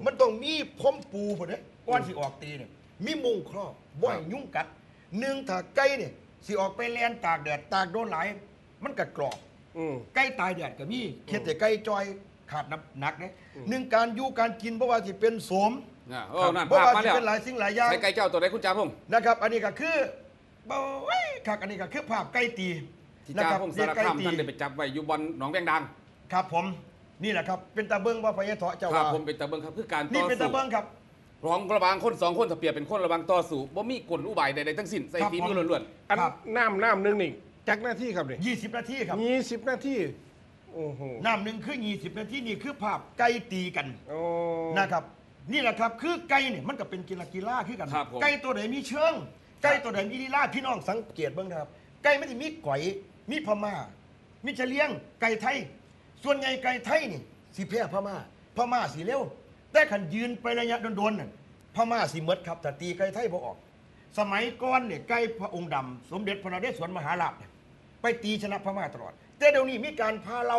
มันต้องมีพรมปูพุ่นเด้ก่อนสิออกตีเนี่ยมีมุงครอบบ่ให้ยุงกัดถ้าไก่เนี่ยสิออกไปแล่นตากแดดตากโดนหลายมันก็กรอบไก่ตายแดดก็มีเฮ็ดให้ไก่จอยขาดน้ำหนักเนี่ยการอยู่การกินเพราะว่าที่เป็นโสมเพราะว่าที่เป็นหลายสิ่งหลายอย่างไก่เจ้าตัวไหนคุณจ่าพงนะครับอันนี้ก็คือครับอันนี้ก็คือภาพไก่ตีนะครับสารคามท่านได้ไปจับไว้อยู่บนหนองแวงดังครับผมนี่แหละครับเป็นตาเบิ้งว่าพญาเถาะเจ้าว่าผมเป็นตาเบิ้งครับคือการต่อสู้นี่เป็นตาเบิ้งครับร้องระบางคน2คนถ้าเปรียบเป็นคนระบางต่อสู้บ่มีกลอุบายใดๆทั้งสิ้นใส่ฝีมือล้วนๆอันน้ำนึงนี่จักหน้าที่ครับเนี่ย20 นาทีครับ20 นาทีโอ้โหน้ำหนึ่งคือ20 นาทีนี่คือภาพไก่ตีกันนะครับนี่แหละครับคือไก่เนี่ยมันก็เป็นกีฬาคือกันไก่ตัวไหนมีเชิงไก่ตัวไหนมีลีลาพี่น้องสังเกตบ้างครับไก่ไม่ได้มีก๋อยมีพม่ามีเฉลียงไก่ไทยส่วนใหญ่ไก่ไทยนี่สีแพ้พม่าสีเร็วแต่ขันยืนไประยะโดนๆน่ะพม่าสีมดครับแต่ตีไก่ไทยบ่ออกสมัยก่อนเนี่ยไก่พระองค์ดำสมเด็จพระนเรศวรมหาราชไปตีชนะพม่าตลอดแต่เดี๋ยวนี้มีการพาเรา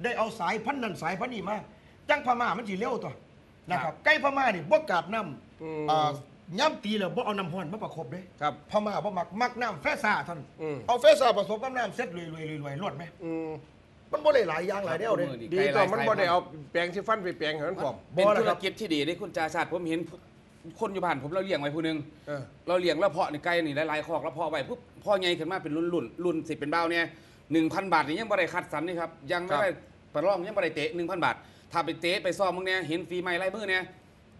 ได้เอาสายพันธุ์นั้นสายพันธุ์นี้มาจังพม่ามันสีเร็วตัวนะครับไก่พม่านี่บ่กาดน้ำย่ำตีแล้วบ่เอาน้ำห้อนมาประคบเลยพม่าบ่มักน้ำแฟซ่าท่านเอาแฟซ่าผสมกับน้ำเซ็ตรวยรวดไหมมันบ่ได้หลายอย่างหลายแนวเลยดีต่อมันบ่ได้เอาแปลงซีฟันไปแปลงให้มันผอมเป็นธุรกิจที่ดีนี่คุณจ่าชาติผมเห็นคนอยู่บ้านผมเราเลี้ยงไว้ผู้นึงเราเลี้ยงแล้วเพาะในไก่นี่หลายๆคอกแล้วเพาะไว้ปุ๊บพ่อใหญ่ขึ้นมาเป็นรุ่น10เป็นเบ้าเนี่ย 1,000 บาทนี่ยังบ่ได้คัดสรรนี่ครับยังไม่ได้ประลองยังบ่ได้เตะ 1,000 บาทถ้าไปเตะไปซ้อมมึงเนี่ยเห็นฝีไม้ลายมือเนี่ย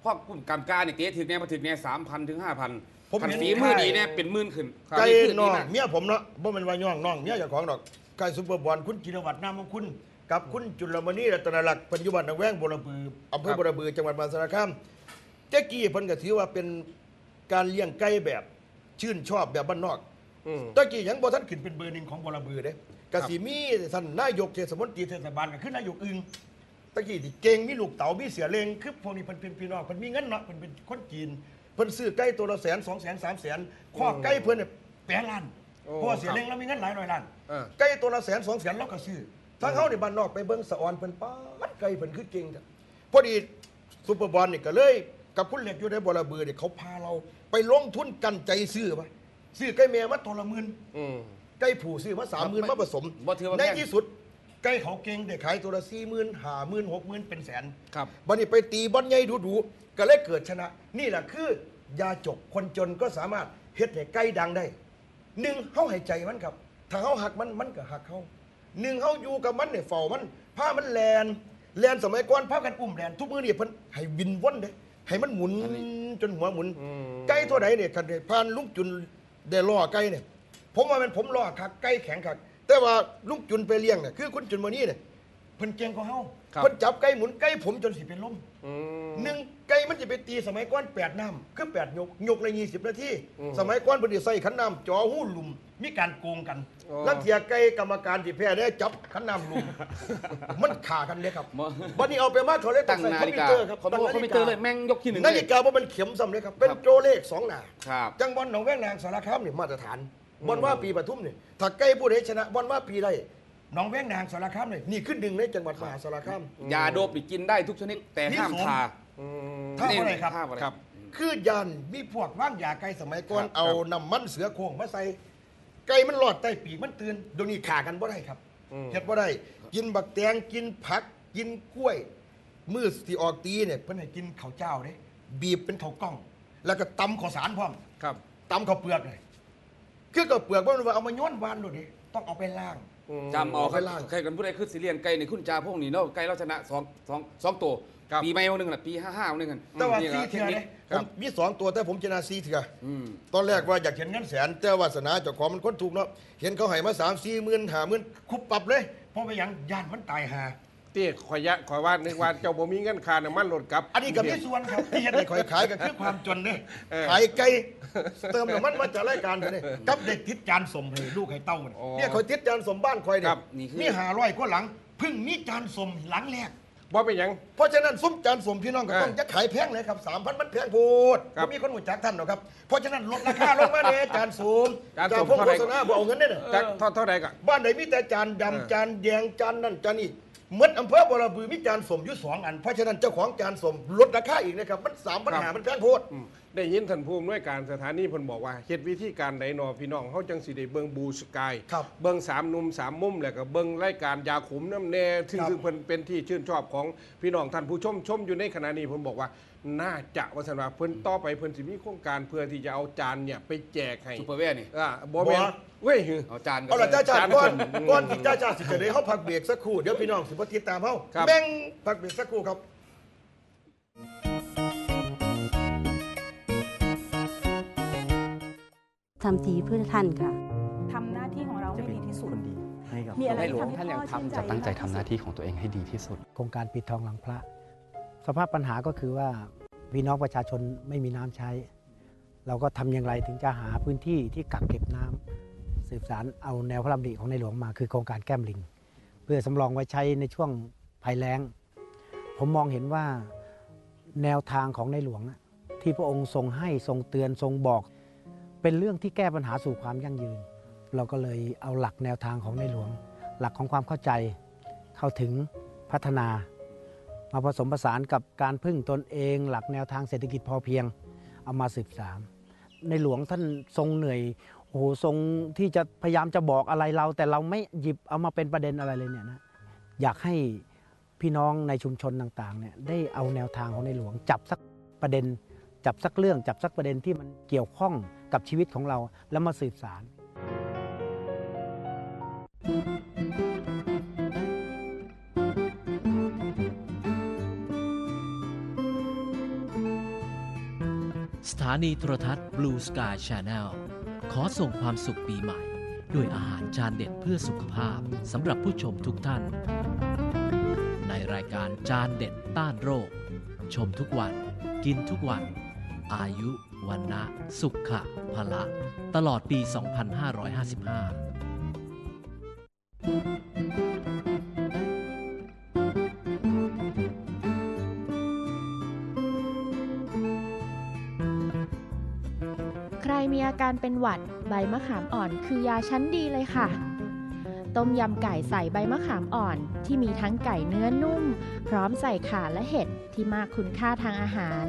พวกกรรมการนี่เตะถึงเนี่ยมาถึงเนี่ย 3,000 ถึง 5,000 ผมฝีมือดีเนี่ยเป็นหมื่นขึ้นไก่น้องเมียผมเนาะบ่แม่นว่าย่องน้องเมียเจ้าของดอกไก่ซุปเปอร์บอลคุณจิรวัฒน์นามของคุณกับคุณจุลมณีรัตนลักษณ์ปัจจุบันหนองแวงบัวระบืออำเภอบัวระบือจังหวัดมหาสารคามเจ๊กี้เพิ่นก็ถือว่าเป็นการเลี้ยงไก่แบบชื่นชอบแบบบ้านนอกตะกี้ยังบ่ทันขึ้นเป็นเบอร์1ของบัวระบือเด้กสิมีท่านนายกเทศมนตรีเทศบาลก็คือนายกอึงตะกี้ที่เก่งมีลูกเต๋ามีเสือเลงคือพวกนี้เพิ่นเป็นพี่น้องเพิ่นมีเงินเนาะเพิ่นเป็นคนจีนเพิ่นซื้อไก่ตัวละ100,000 200,000 300,000ข้อไก่เพิ่นเนี่ย8 ล้านเพราะเสือเลงแล้วมีเงินหลายร้อยล้านไก่ตัวละ100,000 200,000เราก็ซื้อทั้งเฮาในบ้านนอกไปเบิ่งสะออนเพิ่นป๊าดไก่เพิ่นคือเก่งจ้ะพอดีซุปเปอร์บอลนี่ก็เลยกับคุณเหล็กอยู่ในบัวระบือนี่เขาพาเราไปลงทุนกันใจซื้อป่ะซื้อไก่แม่มาตัวละ10,000ไก่ผู้ซื้อมา30,000มาผสมในที่สุดไก่เขาเก่งได้ขายตัวละ40,000 50,000 60,000เป็นแสนครับบัดนี้ไปตีบอลใหญ่ดูๆก็เลยเกิดชนะนี่แหละคือยาจกคนจนก็สามารถเฮ็ดให้ไก่ดังได้1เฮาให้ใจมันครับถ้าเฮาหักมันก็หักเฮา1เฮาอยู่กับมันเนี่ยเฝ้ามันพามันแลนสมัยก่อนพากันอุ้มแลนทุกมื้อนี่เพิ่นให้วินวนเด้ให้มันหมุนจนหัวหมุนไก่ตัวไหนเนี่ยคันได้ผ่านลุงจุนได้ล่อไก่เนี่ยผมว่าผมล่อคักไก่แข็งคักแต่ว่าลุงจุนไปเลี้ยงเนี่ยคือคุณจุนมื้อนี้เนี่ยเพิ่นเก่งกว่าเฮาเพิ่นจับไก่หมุนไก่ผมจนสิเป็นลม1ไก่มันจะไปตีสมัยก่อน8น้ำคือ8ยกละ20 นาทีสมัยก่อนเพิ่นสิใส่ขันน้ำจ่อหู้ลุ่มมีการโกงกันลังเทียไก่กรรมการที่แพ้ได้จับขันน้ำลุ่มมันฆ่ากันเลยครับบัดนี้เอาไปมาเขาเลยตั้งนาฬิกาครับตั้งนาฬิกาเลยแม่งยกที่1นาฬิกาบ่มันเข็มซ้ำเลยครับเป็นโจเลข2หน้าจังบอลหนองแวงนางสารคามนี่มาตรฐานบอลว่าปีปทุมนี่ถ้าไก่ผู้ใดชนะบอลว่าปีได้หนองแวงนางสารคามนี่ขึ้น1ในจังหวัดมหาสารคามยาโดบกินได้ทุกชนิดแต่ห้ามทาท่าอะไรครับคือยานมีพวกว่างยาไก่สมัยก่อนเอาน้ำมันเสือโคร่งมาใส่ไก่มันหลอดใต้ปีกมันตื่นเดี๋ยวนี้ขากันบ่ได้ครับเฮ็ดบ่ได้กินบักแตงกินผัก กินกล้วยมือที่ออกตีเนี่ยเพิ่นให้กินข้าวเจ้าเด้บีบเป็นข้าวกล้อง แล้วก็ตำข้าวสารพร้อม ครับ ตำข้าวเปลือกเลยคือข้าวเปลือกว่าเอามาย้อนวานดูดิต้องเอาไปล้าง จำเอาค เอาไปล่าง ใครกันผู้ใดคือสิเลียนไก่ในคุณจาพวกนี้เนาะไก่เราชนะสองตัว ครับ ปีใหม่วันหนึงน่ะปี55วันหนึงกัน แต่ว่า นี่ ซี ก็ เถื่อเนี่ย ครับ ผมมี2 ตัวแต่ผมชนะซีเถื่อ อืม ตอนแรกว่าอยากเห็นเงินแสนแต่วาสนาเจ้าของมันคนถูกเนาะเห็นเขาให้มา3-4 หมื่น50,000คุบปรับเลยเพราะไปหยังย่านมันตายหา ที่ขอยว่านึกว่าเจ้าบ่มีเงินค่าน้ำมันรถกลับ อันนี้ก็มีส่วนครับที่เฮ็ดให้ข่อยขายก็คือความจนเนี่ย เออ ขายไก่เติมน้ำมันมาจากรายการเนี่ยกับเด็กติดจานสมให้ลูกให้เต้ามัน อ๋อ เนี่ยข่อยติดจานสมบ้านข่อยเนี่ ครั ย บ มี500กว่าหลังเพิ่งมีจานสมหลังแรก บ่เป็นหยัง เพราะฉะนั้นซุ้มจานสมพี่น้องก็ต้อง เออ จะขายแพงเลยครับ 3,000 มันแพงโพด ครับ ผมมีคนรู้จักท่านหรอกครับ เพราะฉะนั้นลดราคาลงมาเนี่ยจานสม จานสม พวก เท่า โฆ ไหร่ ษณาบ่เอาเงินเนี่ย จักเท่าใดก็ บ้านไหนมีแต่จานดำจานแดงจานนั่นจานนี่เหมือนอำเภอบ่อระบือมีจานสมอยู่2 อัน เพราะฉะนั้นเจ้าของจานสมลดราคาอีกนะครับมัน3ปัญหามันแพงโพด ได้ยินท่านผู้อำนวยการสถานีเพิ่นบอกว่าเฮ็ดวิธีการใดหนอพี่น้องเฮาจังสิได้เบิ่งบูสกาย ครับ เบิ่ง3หนุ่ม3มุมแล้วก็เบิ่งรายการยาขุมน้ำแน่ซึ่ง ครับ ซึ่งเพิ่นเป็นที่ชื่นชอบของพี่น้องท่านผู้ชมอยู่ในขณะนี้เพิ่นบอกว่าน่าจะว่าซั่นว่าเพิ่นต่อไปเพิ่นสิมีโครงการเพื่อที่จะเอาจานเนี่ยไปแจกให้ ซุปเปอร์แวร์นี่ บ่แม่น บ่ เว้ย เอาจานกัน เอาล่ะ เลย จ้าชาติ จาน ก่อน สม ก่อนที่จ้าชาติสิจะได้เฮาพักเบรกสักครู่เดี๋ยวพี่น้องสิบ่ติดตามเฮา ครับ แบ่งพักเบรกสักครู่ครับ ทำดีเพื่อท่านค่ะ ทำหน้าที่ของเราให้ดีที่สุด คนดีให้กับ มีอะไร ใน ที่ หลวง ทำให้ ท่านยัง พ่อชื่นใจ ทำจะตั้งใจทำหน้าที่ของตัวเองให้ดีที่สุด โครงการปิดทองหลังพระ สภาพปัญหาก็คือว่าพี่น้องประชาชนไม่มีน้ำใช้ เราก็ทำอย่างไรถึงจะหาพื้นที่ที่กักเก็บน้ำสืบสารเอาแนวพระราชดำริของในหลวงมาคือโครงการแก้มลิง เพื่อสำรองไว้ใช้ในช่วงภัยแล้ง ผมมองเห็นว่าแนวทางของในหลวงอะที่พระองค์ทรงให้ทรงเตือนทรงบอก เป็นเรื่องที่แก้ปัญหาสู่ความยั่งยืน เราก็เลยเอาหลักแนวทางของในหลวง หลักของความเข้าใจเข้าถึงพัฒนา มาผสมผสานกับการพึ่งตนเอง หลักแนวทางเศรษฐกิจพอเพียงเอามาสืบสานในหลวงท่านทรงเหนื่อยโอ้โหทรงที่จะพยายามจะบอกอะไรเรา แต่เราไม่หยิบเอามาเป็นประเด็นอะไรเลยเนี่ยนะอยากให้พี่น้องในชุมชนต่างๆเนี่ยได้เอาแนวทางของในหลวง จับสักประเด็น จับสักเรื่องจับสักประเด็นที่มันเกี่ยวข้องกับชีวิตของเราแล้วมาสืบสาร สถานีโทรทัศน์ Blue Sky Channel ขอส่งความสุขปีใหม่ ด้วยอาหารจานเด็ดเพื่อสุขภาพสำหรับผู้ชมทุกท่าน ในรายการจานเด็ดต้านโรค ชมทุกวัน กินทุกวัน อายุวันนะสุขะพละ ตลอดปี 2555 ใครมีอาการเป็นหวัดใบมะขามอ่อนคือยาชั้นดีเลยค่ะ ต้มยำไก่ใส่ใบมะขามอ่อนที่มีทั้งไก่เนื้อนุ่ม พร้อมใส่ข่าและเห็ดที่มากคุณค่าทางอาหาร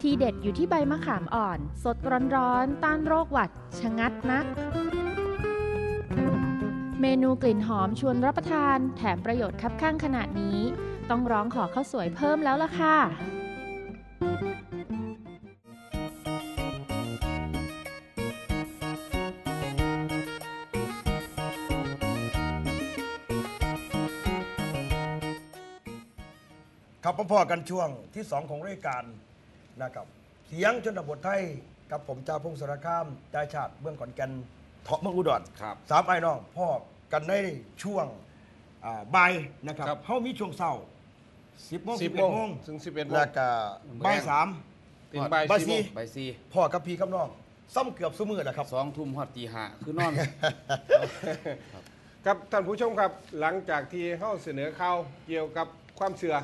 ทีเด็ดอยู่ที่ใบมะขามอ่อน สดร้อนๆต้านโรคหวัดชะงัดนัก เมนูกลิ่นหอมชวนรับประทานแถมประโยชน์คับข้างขนาดนี้ ต้องร้องขอข้าวสวยเพิ่มแล้วล่ะค่ะ ครับพ่อๆกันช่วงที่ 2 ของรายการนะครับเสียงชนบทไทยกับผมจ่าพงศรคามจ่าชาติเมืองขอนแก่นเถาะเมืองอุดร ครับ สามไอ้น้องพ่อกันในช่วงบ่ายนะครับ ครับ เขามีช่วงเช้า10 โมง 10 11 โมง ถึง 11 โมง แล้วก็บ่าย ถึงบ่าย บ่าย 4 โมง ใบซี 3พ่อกับพี่กับน้องซ้ำเกือบซุมือแหละครับ 2 ทุ่มฮอดตีห้าคือนอน ครับท่านผู้ชมครับหลังจากที่เฮาเสนอข่าวเกี่ยวกับความเชื่อ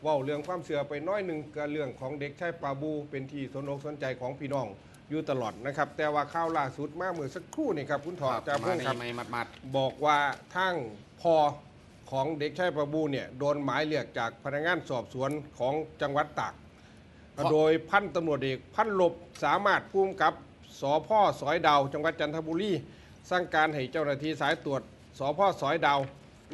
เว้าเรื่องความเชื่อไปน้อยหนึ่งกับเรื่องของเด็กชายปาบูเป็นที่สนอกสนใจของพี่น้องอยู่ตลอดนะครับแต่ว่าข่าวล่าสุดมาเมื่อสักครู่นี่ครับคุณถอดจากพงศ์ครับบอกว่าทั้งพ่อของเด็กชายปาบูเนี่ยโดนหมายเรียกจากพนักงานสอบสวนของจังหวัดตากโดยพันตำรวจเอกพันลบสามารถผู้กำกับสพ.สอยดาวจังหวัดจันทบุรีสั่งการให้เจ้าหน้าที่สายตรวจสพ.สอยดาว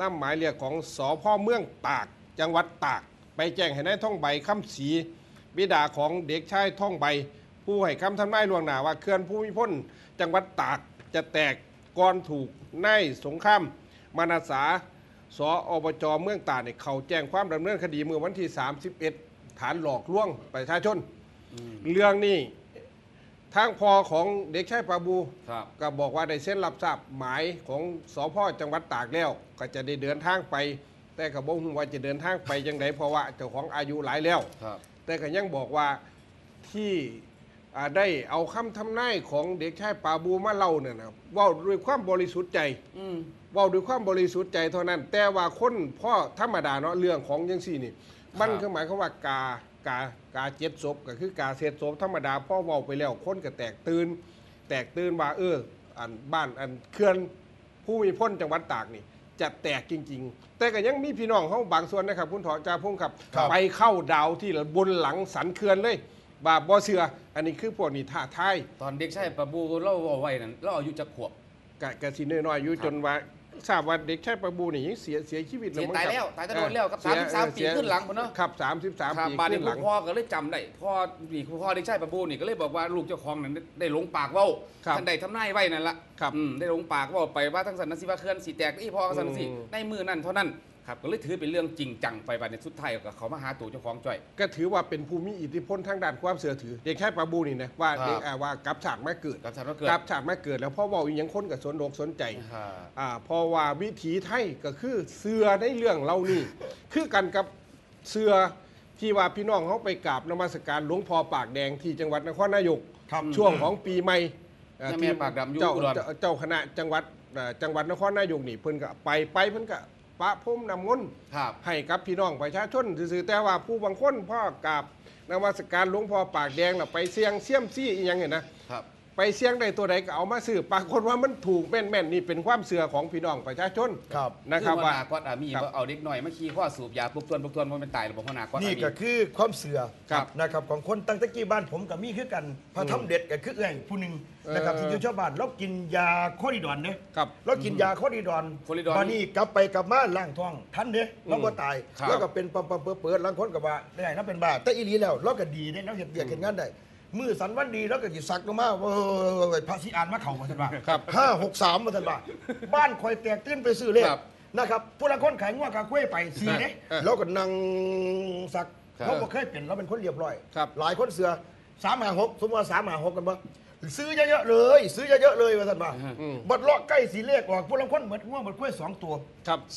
นำหมายเรียกของสพ.เมืองตากจังหวัดตากไปแจ้งให้นายท่องใบคำศรีบิดาของเด็กชายท่องใบผู้ให้คำทำนายล่วงหน้าว่าเขื่อนภูมิพลจังหวัดตากจะแตกก่อนถูกนายสงครามมานาสาสอบจเมืองตากเนี่ยเขาแจ้งความดำเนินคดีเมื่อวันที่31ฐานหลอกลวงประชาชนเรื่องนี้ทางพอของเด็กชายปาบูก็บอกว่าได้เซ็นรับทราบหมายของสพ.จังหวัดตากแล้วก็จะได้เดินทางไปแต่ก็บ่ฮู้ว่าจะเดินทางไปจังไดเพราะว่าเจ้าของอายุหลายแล้วแต่ก็ยังบอกว่าที่ได้เอาคำทำนายของเด็กชายปาบูมาเล่าเนี่ยนะว่าด้วยความบริสุทธิ์ใจว่าด้วยความบริสุทธิ์ใจเท่านั้นแต่ว่าคนพ่อธรรมดาเนาะเรื่องของจังซี่นี่มันคือหมายความว่ากาเจ็ดศพก็คือกาเศษศพธรรมดาพ่อเว้าไปแล้วคนก็แตกตื่นว่าอันบ้านอันเขื่อนผู้มีพ้นจังหวัดตากนี่จะแตกจริงๆแต่ก็ยังมีพี่น้องเขาบางส่วนนะครับคุณถอจ่าพงศ์ครับไปเข้าดาวที่บนหลังสันเขื่อนเลยบาบ่เสืออันนี้คือพวกนี้ท่าทายตอนเด็กชายปาบูเล่าเอาไว้นั่นเล่าอายุจะขวบกะสิน้อยๆอยู่จนว่าทราบว่าเด็กชายปาบูนี่ยังเสียชีวิตแล้วตายแล้วตายจะโดนแล้วกับ33 ปีขึ้นหลังพุ่นเนาะครับ33 ปีขึ้นหลังพ่อก็เลยจำได้พ่อเด็กชายปาบูนี่ก็เลยบอกว่าลูกเจ้าของนั้นได้หลงปากเว้าท่านใดทำนายไว้นั่นละได้หลงปากเว้าไปว่าทั้งสันนสิว่าเขื่อนสิแตกอีพ่อสันนสิในมือนั่นเท่านั้นครับก็เลยถือเป็นเรื่องจริงจังไปบัดในสุดท้ายก็เขามาหาตัวเจ้าของจ่อยก็ถือว่าเป็นผู้มีอิทธิพลทางด้านความเชื่อถือเด็กแค่ปาบูนี่นะว่าเด็กว่ากับฉากมาเกิดแล้วพ่อบอกยังคนกับสนอกสนใจเพราะว่าวิถีไทยก็คือเสือในเรื่องเรานี่คือกันกับเสือที่ว่าพี่น้องเขาไปกราบนมัสการหลวงพ่อปากแดงที่จังหวัดนครนายกช่วงของปีใหม่ที่ปากดำเจ้าคณะจังหวัดนครนายกนี่เพิ่นก็ไปเพิ่นก็ปะพรมนำมนต์ให้กับพี่น้องประชาชนซื่อแต่ว่าผู้บางคนพ่อกราบนมัสการหลวงพ่อปากแดงน่ะไปเสี่ยงเสี่ยมซี่อีหยังเห็นนะไปเสี่ยงได้ตัวใดก็เอามาซื้อปรากฏว่ามันถูกแม่นนี่เป็นความเชื่อของพี่น้องประชาชนนะครับว่าก็มีเอาเด็กหน่อยมาขี่ข้อสูบยาปลุกตวนมันเป็นตายหรือเปล่าก็นี่ก็คือความเชื่อนะครับของคนตั้งแต่กี้บ้านผมกับมีคือกันพระธรรมเด็ดก็คือผู้หนึ่งนะครับที่อยู่ชาวบ้านเรากินยาโคดิดอนเนี่ยเรากินยาโคดิดอนตอนนี้กลับไปกลับมาล่างท้องทันเนี่ยเราก็ตายแล้วก็เป็นปั๊มเปิดล้างคนกับว่าได้นะเป็นบ้าแต่อีหลีแล้วเราก็ดีเนี่ยเราเห็นเบียดเห็นงานได้มือสันวันดีแล้วก็จิสักลงมาพระศรีอานมาเข่ามาทันว่า563มาทันว่าบ้านคอยแตกตื้นไปซื้อเลขนะครับผู้ละคนขายงัวกาคุ้ยไปซีเนี่ยแล้วก็นั่งสักเขาก็เคยเป็นเราเป็นคนเรียบร้อยหลายคนเสือ356สมมติว่า356กันบ้างซื้อเยอะๆเลยซื้อเยอะๆเลยมาทันว่าบัดเลาะใกล้สีเลขออกผู้ละคนเหมือนงัวเหมือนคุ้ย2 ตัว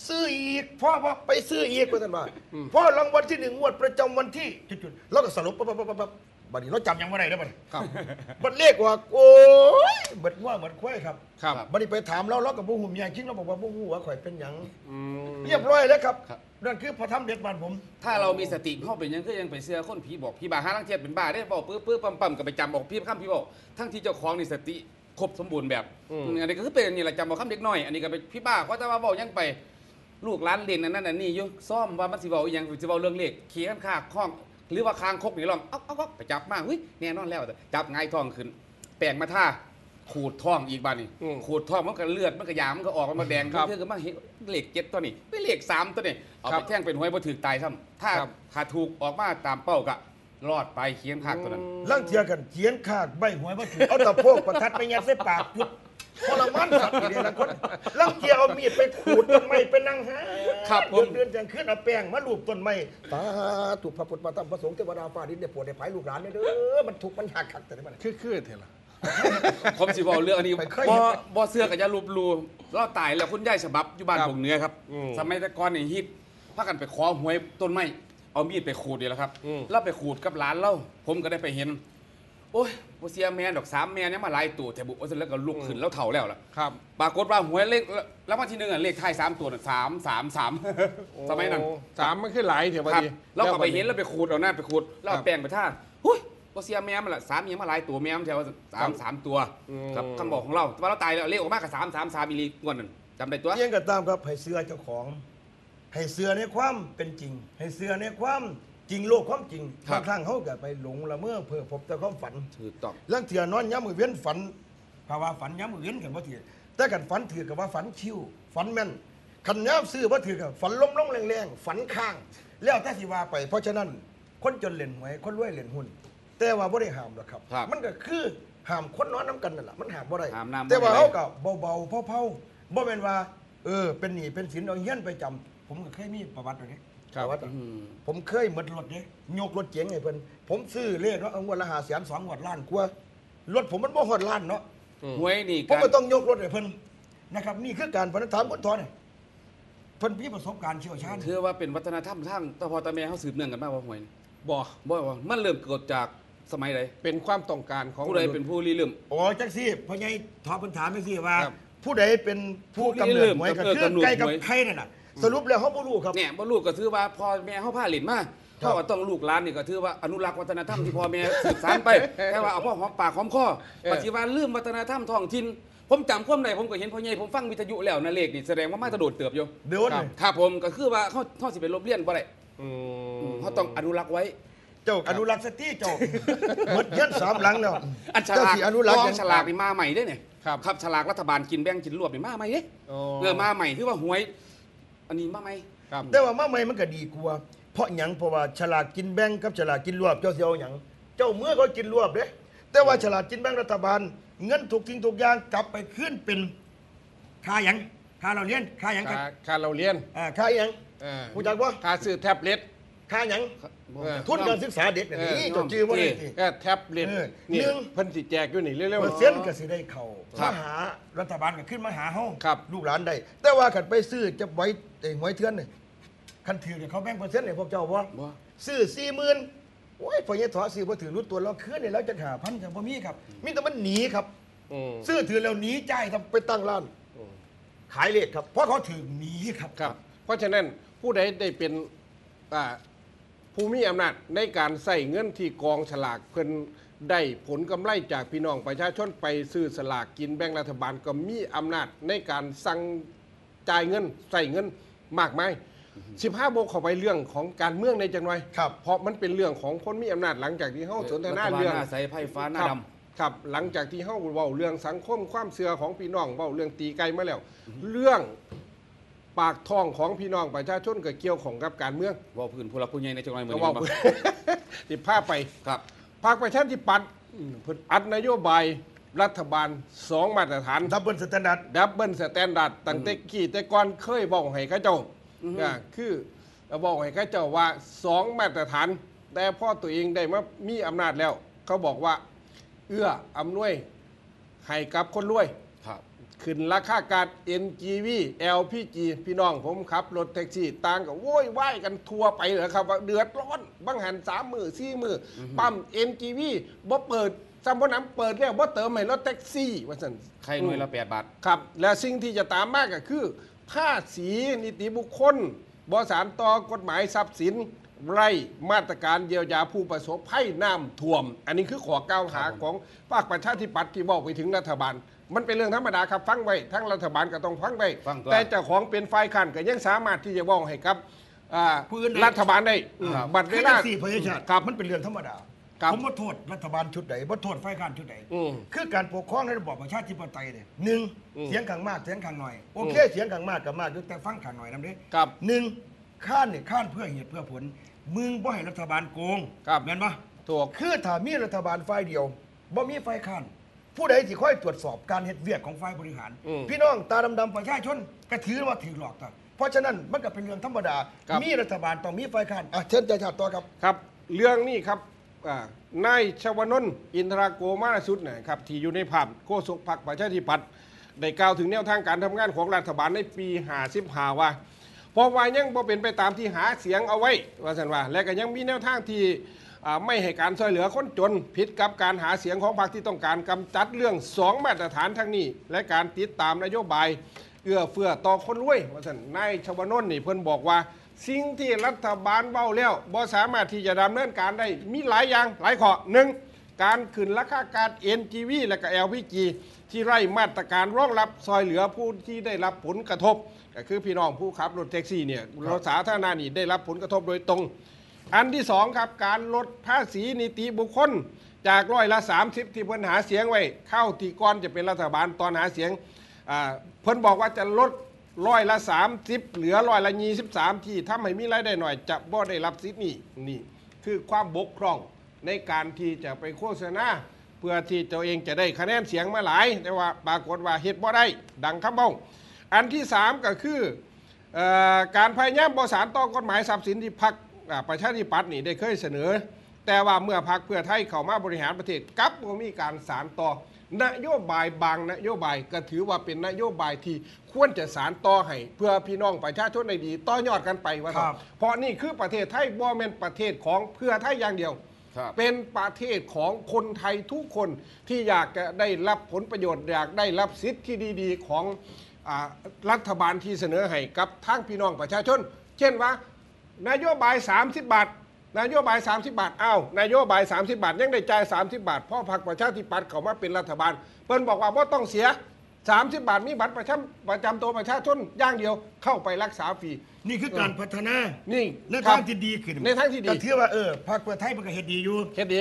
ซื้ออีกพ่อไปซื้ออีกมาทันว่าพ่อรางวัลที่1งวดประจำวันที่จุดๆแล้วก็สรุปปั๊บบัดนี้เราจำยังไม่ได้นะบัดบัดเลขว่าโอ้ยบัดว่าบัดคุ้ยครับบัดนี้ไปถามเรากับผู้หุ่มยางคิงเราบอกว่าผู้หูว่าข่อยเป็นหยังเรียบร้อยแล้วครับนั่นคือพระธรรมเด็ดบ้านผมถ้าเรามีสติเข้าเป็นยังคือยังไปเสื้อคนผีบอกผีบ้าห้าลังเทียบเป็นบ้าได้บอกปื้อปั๊มกับไปจำบอกพี่ข้ามพี่บอกทั้งที่เจ้าของนี่สติครบสมบูรณ์แบบอันนี้ก็คือเป็นอย่างนี้แหละจำบอกข้ามเด็กน้อยอันนี้ก็เป็นพี่บ้าเขาจะมาบอกยังไปลูกร้านเล่นนั่นนี่อยู่ซ่อมว่ามันสิบอกยังสิบอกเรื่องเลขเขียนค่าข้องหรือว่าคางคกนี่ลองเอาไปจับมาแน่นอนแล้วจับง่ายท้องขึ้นแปลงมาท่าขูดท้องอีกบ้านนี่ขูดท้องมันก็เลือดมันก็ยามันก็ออกมาแดงเพื่อมาเลข7ตัวนี้ไปเลข3ตัวนี้เอาไปแท่งเป็นหวยบ่ถือตายซ้ำถ้าถูกออกมาตามเป้าก็รอดไปเขียนคากตัวนั้นลังเทียกันเขียนคากใบหวยบ่ถือเอาตะโพกประทัดไปยัดใส่ปากปุ๊บทรมานสัตว์อีกแล้วคนลังเทียเอามีดไปขูดต้นไม้ไปนั่งหาเดือนแจงขึ้นเอาแป้งมาลูบต้นไม้ตาถูกพระพุทธพระธรรมพระสงฆ์เทวดาฟ้าดินได้โปรดได้ภายลูกหลานเด้อมันทุกข์มันยากขัดแต่มันคือเท่าล่ะผมสิบอกเรื่องอันนี้บ่เสื้อกับยาลูบเราตายแล้วคุณยายฉบับอยู่บ้านผมเหนือครับสมัยแต่ก่อนนี่ฮิตพากันไปขอหวยต้นไม้เอามีดไปขูดนี่แหละครับแล้วไปขูดกับหลานเราผมก็ได้ไปเห็น โอ้ยบ่เสียแม่ดอก3แม่เนี่ยมาหลายตัวแต่บุว่าซั่นแล้วก็ลุกขึ้นแล้วเฒ่าแล้วล่ะ ครับ ปรากฏว่าหวยเลขแล้ววันที่1อ่ะเลขท้าย3ตัวน่ะ333สมัยนั้น สามมันคือหลายเถอะพอ ครับ ดี เราก็ไปเห็นแล้วไปขูดเอาหน้าไปขูดแล้วเอาแป้งไปทาหุ้ยบ่เสียแม่มันล่ะ3เมียมาหลายตัวแม่มันแถว3ตัวครับคำบอกของเราว่าเราตายแล้วเลขออกมาก็333อีหลีงวดนั้นจำได้ตัว เยี่ยงก็ตามครับให้เสื้อเจ้าของ ให้เสื้อในความเป็นจริง ให้เสื้อในความจริงโลกความจริงบางครั้งเขาก็ไปหลงละเมอเพ้อพบแต่ความฝัน ถูกต้อง เรื่องเถื่อนอนย้ำมือเว้นฝันภาวะฝันย้ำมือเว้นกันว่าถือแต่กันฝันถือกับว่าฝันคิวฝันแม่นขันย้ำซื้อว่าถือกับฝันล้มลงแรงๆฝันข้าง แล้วแต่สิว่าไป เพราะฉะนั้นคนจนเล่นหวยคนรวยเล่นหุ้นแต่ว่าบ่ได้ห้ามหรอกครับ มันก็คือห้ามคนนอนน้ำกันนั่นแหละมันห้ามบ่ได้ ห้ามน้ำ แต่ว่า บ่ได้ เขาก็เบาๆเผาๆบ่เป็นว่าเป็นหนี้เป็นสินเอาเฮี้ยนไปจำผมก็เคยมีประวัติแบบนี้ประวัติผมเคยหมดรถเนี่ยยกรถเก๋งให้เพิ่นผมซื้อเลขเนาะเอางวดละ500,000 2งวดล้านกว่ารถผมมันบ่ฮอดล้านเนาะ หวยนี่ ผมก็ต้องยกรถให้เพิ่นนะครับนี่คือการพนันถามคนทอเนี่ยเพิ่นมีประสบการณ์เชี่ยวชาญ ถือว่าเป็นวัฒนธรรมทางตะพอตะแม่เฮาสืบเนื่องกันมาว่าหวยนี่ บ่ บ่ว่ามันเริ่มเกิดจากสมัยใด เป็นความต้องการของ ผู้ใดเป็นผู้ริเริ่ม โอ้จังซี่พ่อใหญ่ทอเพิ่นถามจังซี่ว่า ครับ ผู้ใดเป็นผู้กำเนิดหวยก็คือใกล้กับใครนั่นน่ะสรุปแล้วเฮาบ่รู้ครับ เนี่ยบ่ลูกก็ถือว่าพ่อแม่เฮาพาหลินมาพ่อก็ต้องลูกหลานนี่ก็ถือว่าอนุรักษ์วัฒนธรรมที่พ่อแม่สืบสานไปแต่ว่าเอาพ่อหอมปากหอมคอปฏิวัติลืมวัฒนธรรมท้องถิ่นผมจำความได้ผมก็เห็นพ่อใหญ่ผมฟังวิทยุแล้วนะเลขนี่แสดงว่ามาตะโดดเติบอยู่ เดี๋ยวนี่ ครับผมก็คือว่าเขาสิไปลบเลียนบ่ได้เขาต้องอนุรักษ์ไว้ เจ้าอนุรักษ์สติเจ้าหมดเงิน3หลังแล้ว อันฉ เจ้า ลาก สิอนุรักษ์ กองฉลากนี่มาใหม่เด้เนี่ย ครับฉลากรัฐบาลกินแบ่งกินรวบนี่มาใหม่เด้มาใหม่คือว่าหวยอันนี้มาใหม่ แต่ว่ามาใหม่มันก็ดีกว่าเพราะหยังเพราะว่าฉลากกินแบ่งกับฉลากกินรวบเจ้าสิเอาหยังเจ้าเมื่อเขากินรวบเด้แต่ว่าฉลากกินแบ่งรัฐบาลเงินถูกทิ้งถูกอย่างกลับไปขึ้นเป็นค่าหยังค่าเราเรียนค่าหยังครับ ค่าเราเรียน ค่าหยังผู้จักบ่ ค่าซื้อแท็บเล็ต ค่าหยังทุนการศึกษาเด็กนี่เจ้าจื้อบ่ได้สิ แท็บเล็ตนี่เพิ่นสิแจกอยู่นี่เร็วๆ เปอร์เซ็นต์ก็สิได้เข้ามาหารัฐบาลก็ขึ้นมาหาเฮาลูกหลานได้แต่ว่าคันไปซื้อจะไว้หวยเถื่อนนี่คันถือเนี่ยเขาแบ่งเปอร์เซ็นต์ให้พวกเจ้าบ่ซื้อ 40,000โอ้ยพอเนี่ยถอซื้อบ่ถือรู้ตัวเราคืนนี่แล้วจะหาพันจังบ่มีครับมีแต่มันหนีครับซื้อถือแล้วหนีจ่ายทำไปตั้งร้านขายเลขครับเพราะเขาถือหนีครับ เพราะฉะนั้นผู้ใดได้เป็นผู้มีอำนาจในการใส่เงินที่กองฉลากเพิ่นได้ผลกำไรจากพี่น้องประชาชนไปซื้อสลากกินแบ่งรัฐบาลก็มีอำนาจในการสั่งจ่ายเงินใส่เงินมากมาย15โมงเข้าไปเรื่องของการเมืองในจังหน่อยเพราะมันเป็นเรื่องของคนมีอำนาจหลังจากที่เฮาสนทนาเรื่อง รัฐบาลหน้าใสไพ่ฟ้าหน้าดำ ครับหลังจากที่เฮาเว้าเรื่องสังคมความเชื่อของพี่น้องเว้าเรื่องตีไก่มาแล้ว เรื่องปากท้องของพี่น้องประชาชนก็เกี่ยวของกับการเมือง ว่าพื้นผู้หลักผู้ใหญ่ในจังหวัดเมือง ก็เว้าติดภาพไปครับพรรคประชาธิปัตย์เพิ่นอัดนโยบายรัฐบาล2มาตรฐาน ดับเบิลสแตนดาร์ด ดับเบิลสแตนดาร์ดตั้งแต่กี้แต่ก่อนเคยบอกให้เขาเจ้าคือบอกให้เขาเจ้าว่า2มาตรฐาน แต่พอตัวเองได้มามีอำนาจแล้ว เขาบอกว่าเอื้ออำนวยให้กับคนรวยขึ้นราคาการ NGV LPG พี่น้องผมขับรถแท็กซี่ต่างกับโว้ยว่ายกันทัวไปเหรอครับว่าเดือดร้อนบางหัน3 มือ4 มือปั๊ม NGV บ่เปิดซ้ำบ่น้ำเปิดแล้วบ่เติมให้รถแท็กซี่ว่าซั่น ใครหน่วยละ8 บาทครับและสิ่งที่จะตามมาก็คือภาษีนิติบุคคลบ่สานต่อกฎหมายทรัพย์สินไร่มาตรการเยียวยาผู้ประสบภัยน้ำท่วมอันนี้คือข้อกล่าวหาของภาคประชาธิปัตย์ที่บอกไปถึงรัฐบาลมันเป็นเรื่องธรรมดาครับฟังไว้ทั้งรัฐบาลก็ต้องฟังไว้แต่เจ้าของเป็นฝ่ายค้านก็ยังสามารถที่จะบอกให้ครับรัฐบาลได้บัดเวลาครับมันเป็นเรื่องธรรมดาผมบ่โทษรัฐบาลชุดใดบ่โทษฝ่ายค้านชุดใดคือการปกครองในระบอบประชาธิปไตยเนี่ย1เสียงข้างมากเสียงข้างน้อยโอเคเสียงข้างมากกับมากแต่ฟังข้างน้อยนำเด้1ค้านเนี่ยค้านเพื่อเหตุเพื่อผลมึงบ่ให้รัฐบาลโกงแม่นบ่ถูกคือถ้ามีรัฐบาลฝ่ายเดียวบ่มีฝ่ายค้านผู้ใดที่ค่อยตรวจสอบการเฮ็ดเวียกของฝ่ายบริหารพี่น้องตาดำๆประชาชนก็ถือว่าถือหลอกต่อเพราะฉะนั้นมันก็เป็นเรื่องธรรมดามีรัฐบาลต้องมีฝ่ายค้านเชิญใจชาติต่อครับครับเรื่องนี้ครับนายชวนนท์อินทราโกมาสุดนะครับที่อยู่ในภาพโฆษกพรรคประชาธิปัตย์ได้กล่าวถึงแนวทางการทำงานของรัฐบาลในปี55ว่าเพราะว่ายังบ่เป็นไปตามที่หาเสียงเอาไว้ว่าซั่นว่าและก็ยังมีแนวทางที่ ไม่ให้การช่วยเหลือคนจนผิดกับการหาเสียงของพรรคที่ต้องการกำจัดเรื่อง2มาตรฐานทั้งนี้และการติดตามนโยบายเอื้อเฟื้อต่อคนรวยว่าซั่นนายชวนนท์นี่เพิ่นบอกว่าสิ่งที่รัฐบาลเบ้าแล้วบ่สามารถที่จะดำเนินการได้มีหลายอย่างหลายข้อ1การขึ้นราคาก๊าซ NGV และก็ LPG ที่ไร้มาตรการรองรับซอยเหลือผู้ที่ได้รับผลกระทบก็คือพี่น้องผู้ขับรถแท็กซี่เนี่ยรถสาธารณะนี่ได้รับผลกระทบโดยตรงอันที่2ครับการลดภาษีนิติบุคคลจาก30%ที่เพิ่นหาเสียงไว้เข้าที่ก่อนจะเป็นรัฐบาลตอนหาเสียงเพิ่นบอกว่าจะลด30%เหลือ23%ที่ทำให้มีรายได้หน่อยจะบ่ได้รับสิทธิ์นี่คือความบกพร่องในการที่จะไปโฆษณาเพื่อที่ตัวเองจะได้คะแนนเสียงมาหลายแต่ว่าปรากฏว่าเฮ็ดบ่ได้ดังคำเบ้าอันที่3ก็คือการพยายามบ่สานต่อกฎหมายทรัพย์สินที่พรรคประชาธิปัตย์นี่ได้เคยเสนอแต่ว่าเมื่อพรรคเพื่อไทยเข้ามาบริหารประเทศกลับบ่มีการสานต่อนโยบายบางนโยบายก็ถือว่าเป็นนโยบายที่ควรจะสานต่อให้เพื่อพี่น้องประชาชนได้ดีต่อยอดกันไปว่าเพราะนี่คือประเทศไทยบ่แม่นประเทศของเพื่อไทยอย่างเดียวเป็นประเทศของคนไทยทุกคนที่อยากจะได้รับผลประโยชน์อยากได้รับสิทธิที่ดีๆของรัฐบาลที่เสนอให้กับทางพี่น้องประชาชนเช่นว่านโยบาย30 บาทนโยบาย30 บาทนโยบาย30 บาทยังได้จ่าย30 บาทเพราะพรรคประชาธิปัตย์เข้ามาเป็นรัฐบาลเพิ่นบอกว่าบ่ต้องเสีย30 บาทมีบัตรประจำตัวประชาชนอย่างเดียวเข้าไปรักษาฟรีนี่คือการพัฒนานี่ในทางที่ดีขึ้นในทางที่ดีก็ถือว่าพรรคเพื่อไทยมันก็เฮ็ดดีอยู่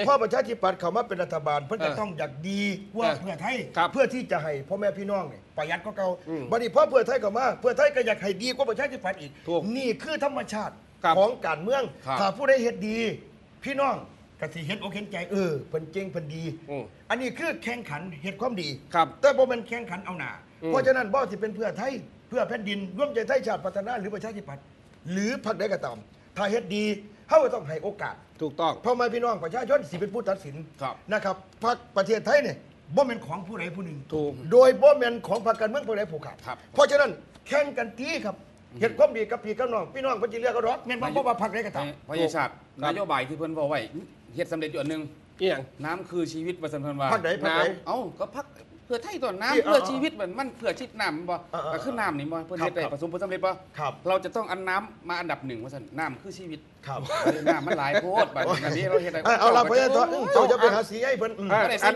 เพราะประชาธิปัตย์เข้ามาเป็นรัฐบาลเพิ่นก็ต้องอยากดีกว่าเพื่อไทยเพื่อที่จะให้พ่อแม่พี่น้องเนี่ยประหยัดกว่าเก่าบัดนี้พอเพื่อไทยเข้ามาเพื่อไทยก็อยากให้ดีกว่าประชาธิปัตย์อีกนี่คือธรรมชาติของการเมืองถ้าผู้ใดเฮ็ดดีพี่น้องก็สิเฮ็ดอกเห็นใจเพิ่นเก่งเพิ่นดีอันนี้คือแข่งขันเฮ็ดความดีแต่บ่แม่นแข่งขันเอาหน้าเพราะฉะนั้นบ่สิเป็นเพื่อไทยเพื่อแผ่นดินร่วมใจไทยชาติพัฒนาหรือประชาธิปัตย์หรือพรรคใดก็ตามถ้าเฮ็ดดีเฮาก็ต้องให้โอกาสถูกต้องเพราะมาพี่น้องประชาชนสิเป็นผู้ตัดสินนะครับพรรคประเทศไทยเนี่ยบ่แม่นของผู้ใดผู้หนึ่งโดยบ่แม่นของพรรคการเมืองผู้ใดผู้ขาดเพราะฉะนั้นแข่งกันตีครับเฮ็ดความดีกับพี่กับน้องพี่น้องเพิ่นสิเลือกเอาดอกแม่นบ่ว่าพรรคใดก็ตามพญาชาตินโยบายที่เพิ่นเว้าไว้เฮ็ดสำเร็จอยู่อันนึงอีหยังน้ำคือชีวิตว่าซั่นเพิ่นว่าพรรคใดก็พรรคเพื่อไทยตอนน้ำเพื่อชีวิตมันเพื่อชีวิตน้ำบ่ก็คือน้ำนี่บ่เพิ่นเฮ็ดได้ผสมผสมเร็จบ่เราจะต้องอันน้ำมาอันดับ1ว่าซั่นน้ำคือชีวิตน้ำมันหลายโพดบัดนี้เราเฮ็ดได้เอาล่ะพญาต่อเจ้าจะไปหาสีให้เพิ่นอั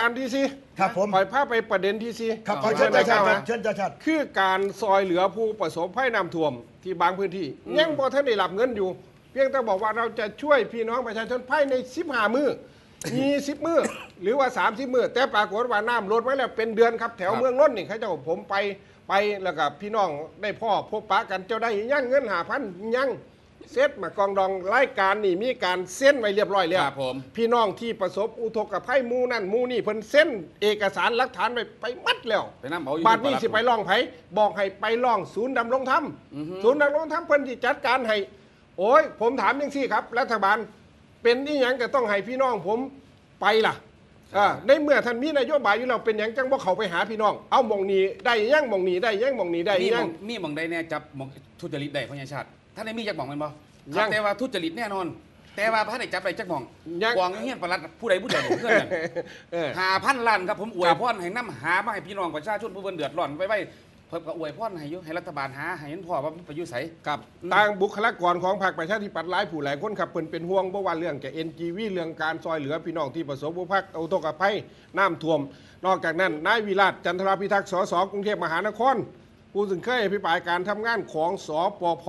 นที่4ครับผมปล่อยภาพไปประเด็นที่4ครับเชิญชัดคือการซอยเหลือผู้ประสบภัยน้ำท่วมที่บางพื้นที่ยังบ่ทันได้รับเงินอยู่เพียงแต่บอกว่าเราจะช่วยพี่น้องประชาชนภายใน15 มื้อ20 มื้อหรือว่า30 มื้อแต่ปรากฏว่าน้ำลดไว้แล้วเป็นเดือนครับแถวเมืองนนท์นี่เขาเจ้าผมไปแล้วก็พี่น้องได้พ่อพบปะกันเจ้าได้ยังเงิน5,000ยังเซตมากองดองรายการนี่มีการเซ็นไว้เรียบร้อยแล้วพี่น้องที่ประสบอุทกภัยหมู่นั่นหมู่นี่เพิ่นเซ็นเอกสารหลักฐานไปมัดแล้วบัดนี้สิไปร้องไผบอกให้ไปร้องศูนย์ดำรงธรรมศูนย์ดำรงธรรมเพิ่นสิจัดการให้โอ้ยผมถามจังซี่ครับรัฐบาลเป็นอีหยังก็ต้องให้พี่น้องผมไปล่ะในเมื่อท่านมีนโยบายอยู่แล้วเป็นหยังจังบ่เข้าไปหาพี่น้องเอาหม่องนี้ได้ยังหม่องนี้ได้ยังหม่องนี้ได้ยังมีหม่องใดแน่จับหม่องทุจริตได้พญาชาติท่านได้มีจักหม่องแม่นบ่แต่ว่าทุจริตแน่นอนแต่ว่าพระได้จับได้จักหม่องกองเฮียนประหลัดผู้ใดผู้เดียวเพื่อนกัน5,000 ล้านครับผมอวยพรให้นำหามาให้พี่น้องประชาชนผู้เพิ่นเดือดร้อนไว้เพิ่นก็อวยพรให้อยู่ให้รัฐบาลหาให้เห็นพ่อว่าไปอยู่ไสครับต่างบุคลากรของพรรคประชาธิปัตย์หลายผู้หลายคนครับเพิ่นเป็นห่วงบ่ว่าเรื่องแก่ NGV เรื่องการซอยเหลือพี่น้องที่ประสบอุทกภัยน้ำท่วมนอกจากนั้นนายวิราชจันทราพิทักษ์สสกรุงเทพมหานครผู้ซึ่งเคยอภิปรายการทำงานของสปภ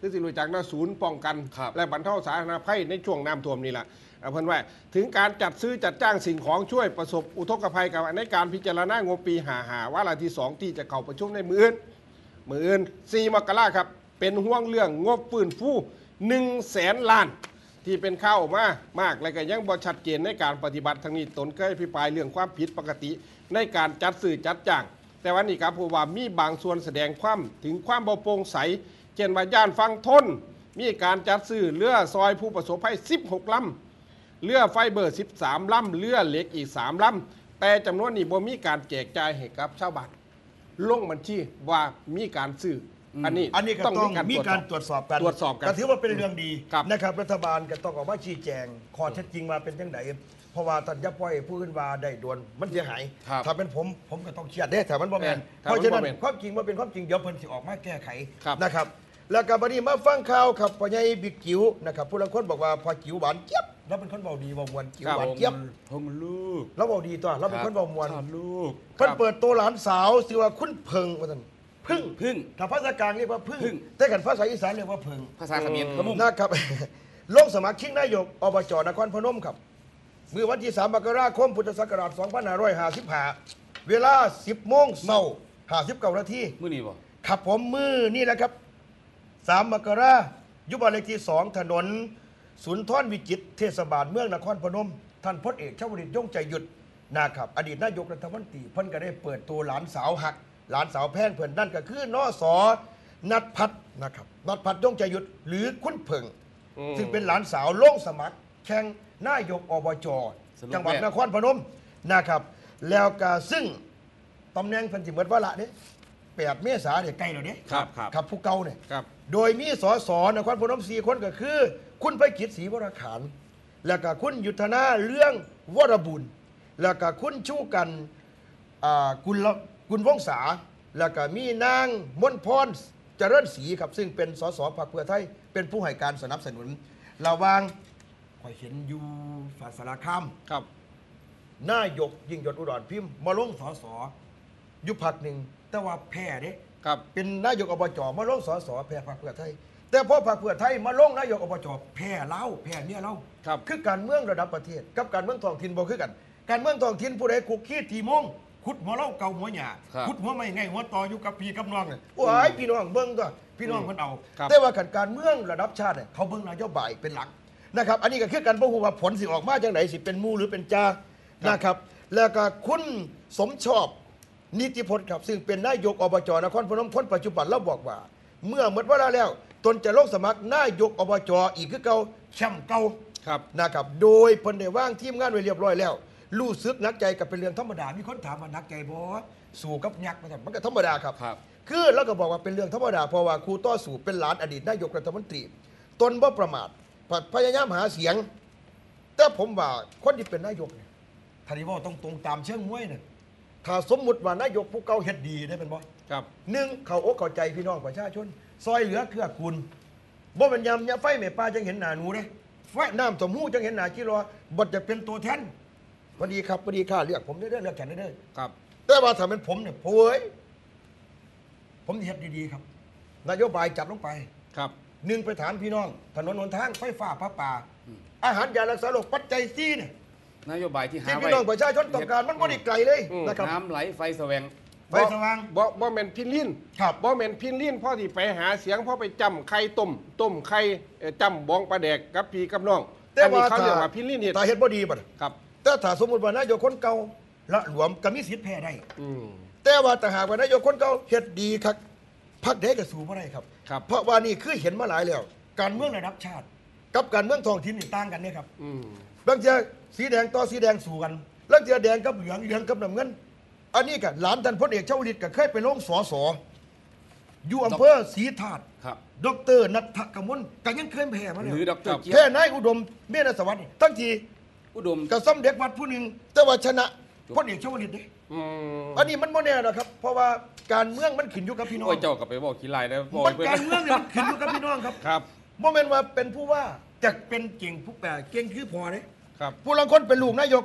คือสิรู้จักนะศูนย์ป้องกันและบรรเทาสาธารณภัยในช่วงน้ำท่วมนี่แหละเพิ่นว่าถึงการจัดซื้อจัดจ้างสิ่งของช่วยประสบอุทกภัยกับในการพิจารณางบปี55วาระที่2ที่จะเข้าประชุมในมื้ออื่น4 มกราคมครับเป็นห่วงเรื่องงบฟื้นฟู100,000 ล้านที่เป็นข้าวมากและก็ยังบ่ชัดเจนในการปฏิบัติทางนี้ตนเคยอภิปรายเรื่องความผิดปกติในการจัดซื้อจัดจ้างแต่วันนี้ครับเพราะว่ามีบางส่วนแสดงความถึงความบ่โปร่งใสเช่นว่าย่านฟังทนมีการจัดซื้อเรือซอยผู้ประสบภัย16 ลำเรือไฟเบอร์13 ลำเรือเหล็กอีก3 ลำแต่จำนวนนี้บ่มีการแจกจ่ายให้กับชาวบ้านลงบัญชีว่ามีการซื้อ อันนี้ก็ต้องมีการตรวจสอบกันก็ถือว่าเป็นเรื่องดีนะครับรัฐบาลก็ต้องออกมาชี้แจงข้อเท็จจริงมาเป็นจังไดเพราะว่าท่านอย่าปล่อยผู้อื่นว่าได้ด่วนมันเสียหายถ้าเป็นผมก็ต้องเครียดเด้แต่มันบ่แม่นเพราะฉะนั้นความจริงว่าเป็นความจริงเดี๋ยวเพิ่นสิออกมาแก้ไขนะครับแล้วก็บัดนี้มาฟังข่าวครับพ่อใหญ่บิ๊กจิ๋วนะครับผู้ลางคนบอกว่าพ่อจิ๋วหวานเจี๊ยบแล้วเป็นคนเบาดีเบามวนจิ๋วหวานเจี๊ยบทงลูกแล้วเบาดีตัวแล้วเป็นคนเบามวนลูกเพิ่นเปิดตัวหลานสาวชื่อว่าคุณเพิงว่าซั่นพึ่งถ้าภาษากลางเรียกว่าพึ่งแต่กันภาษาอีสานเรียกว่าเพิงภาษาเขมรขมุมนะครับลงสมัครชิงนายกอบจนครพนมครับเมื่อวันที่3 มกราคม พุทธศักราช 2555 เวลา 10 โมงเช้า59 นาทีมื้อนี้บ่ครับผมมื้อนี่แหละครับ3 มกราคมอยู่บ้านเลขที่ 2 ถนนสุนทรวิจิตรเทศบาลเมืองนครพนมท่านพลเอกชวลิตยงใจหยุดนะครับอดีตนายกรัฐมนตรีเพิ่นก็ได้เปิดตัวหลานสาวหักหลานสาวแพงเพิ่นนั่นก็คือนส.นัทพัฒน์นะครับนัทพัฒน์ยงใจหยุดหรือคุณเพิงซึ่งเป็นหลานสาวลงสมัครแข่งนายกอบจ.จังหวัดนครพนมนะครับแล้วก็ซึ่งตำแหน่งเพิ่นสิหมดวาระนี้8 เมษายนเนี่ยใกล้แล้วเนี่ยครับผู้เก่าเนี่ยโดยมีสสนครพนม4 คนก็คือคุณไพจิตรศรีวรขานแล้วก็คุณยุทธนาเรื่องวรบุญแล้วก็คุณชูกันกุลวงศาแล้วก็มีนางมนพรเจริญศรีครับซึ่งเป็นสสพรรคเพื่อไทยเป็นผู้ให้การสนับสนุนระหว่างข่อยเห็นอยู่ฝ่ายสารคามครับนายกยิ่งยศอุดรพิมพ์มาลงสสอยู่พรรคหนึ่งแต่ว่าแพ้เด้ครับเป็นนายกอบจมาลงสสแพ้พรรคเพื่อไทยแต่พอพรรคเพื่อไทยมาลงนายกอบจแพ้เล่าแพ้เนี่ยเล่าคือการเมืองระดับประเทศกับการเมืองท้องถิ่นบ่คือกันการเมืองท้องถิ่นผู้ใดคุกขี้ทีมงขุดหัวเล่าเก่าหัวหยาขุดหัวไม่ไงหัวต่ออยู่กับพี่กับน้องเนี่ยโอ้ยพี่น้องเบิ้งก็พี่น้องคนเอาแต่ว่าการเมืองระดับชาติเนี่ยเขาเบิ้งนโยบายเป็นหลักนะครับอันนี้ก็คือการบ่ฮู้ว่าผลสิออกมาจังไดสิเป็นมูหรือเป็นจานะครับแล้วก็คุณสมชอบนิติพลครับซึ่งเป็นนายกอบจนครพนมคนปัจจุบันเราบอกว่าเมื่อหมดเวลาแล้วตนจะลงสมัครนายกอบจอีกคือเก่าแชมป์เก่านะครับโดยเพิ่นได้วางทีมงานไว้เรียบร้อยแล้วรู้สึกหนักใจกับเป็นเรื่องธรรมดามีคนถามว่าหนักใจบ่สู้กับยักษ์มันก็ธรรมดาครับคือเราก็บอกว่าเป็นเรื่องธรรมดาเพราะว่าครูต่อสู้เป็นหลานอดีตนายกรัฐมนตรีตนบ่ประมาทพยายามหาเสียงแต่ผมว่าคนที่เป็นนายกเนี่ยถ้าที่ว่าตรงตามเชิงมวยเนี่ยถ้าสมมุติว่านายกผู้เก่าเฮ็ดดีได้เป็นบ่ครับ1เข้าอกเข้าใจพี่น้องประชาชนซอยเหลือเกื้อกูลบ่เป็นยามไฟแม่ป้าจังเห็นหน้าหนูเด้ไฟน้ำท่วมหูจังเห็นหน้าจิรอบ่จะเป็นตัวแทนพอดีครับพอดีข้าเรียกผมได้เลือกฉันได้ครับแต่ว่าถ้าเป็นผมเนี่ยโอ้ยผมเฮ็ดดีๆครับนโยบายจับลงไปครับ1ไปถามพี่น้องถนนหนทางไฟฟ้าประปาอาหารยารักษาโรคปัจจัย4เนี่ยนโยบายที่หาไว้พี่น้องประชาชนต้องการมันบ่ได้ไกลเลยนะครับน้ำไหลไฟแสวงไฟสว่างบ่แม่นพินลิ้นบ่แม่นพินลิ้นพ่อที่ไปหาเสียงพ่อไปจำไข่ต้มไข่จำบองปลาแดกกับพี่กับน้องแต่ว่าเขาเรียกว่าพินลิ้นถ้าเฮ็ดบ่ดีบ่ครับแต่ถ้าสมมุติว่านายกคนเก่าละหลวมก็มีสิทธิ์แพ้ได้แต่ว่าถ้าหากว่านายกคนเก่าเฮ็ดดีครับพรรคใดก็สู้บ่ได้ครับเพราะว่านี่คือเห็นมาหลายแล้วการเมืองระดับชาติกับการเมืองท้องถิ่นนี่ต่างกันเนี่ยครับบางทีสีแดงต่อสีแดงสู้กันแล้วเจอแดงกับเหลืองเหลืองกับน้ำเงินอันนี้ก็หลานท่านพลเอกชวลิตก็เคยไปลงสสอยู่อำเภอศรีธาตุดร.ณัฐกมลก็ยังเคยแพ้มาแล้วหรือดร.แพ้นายอุดมเมธสวัสดิ์ทั้งทีอุดมกับซ้ำเด็กวัดผู้หนึ่งแต่ว่าชนะพลเอกชวลิตนี่อันนี้มันโมแน่นะครับเพราะว่าการเมืองมันขึ้นอยู่กับพี่น้องเจ้ากับไปบอกขี้ลายแล้วมันการเมืองเนี่ยมันขึ้นอยู่กับพี่น้องครับโมเมนต์ว่าเป็นผู้ว่าจะเป็นเก่งผู้แปลเก่งคือพอเนี่ยผู้ลังคนเป็นลูกนายก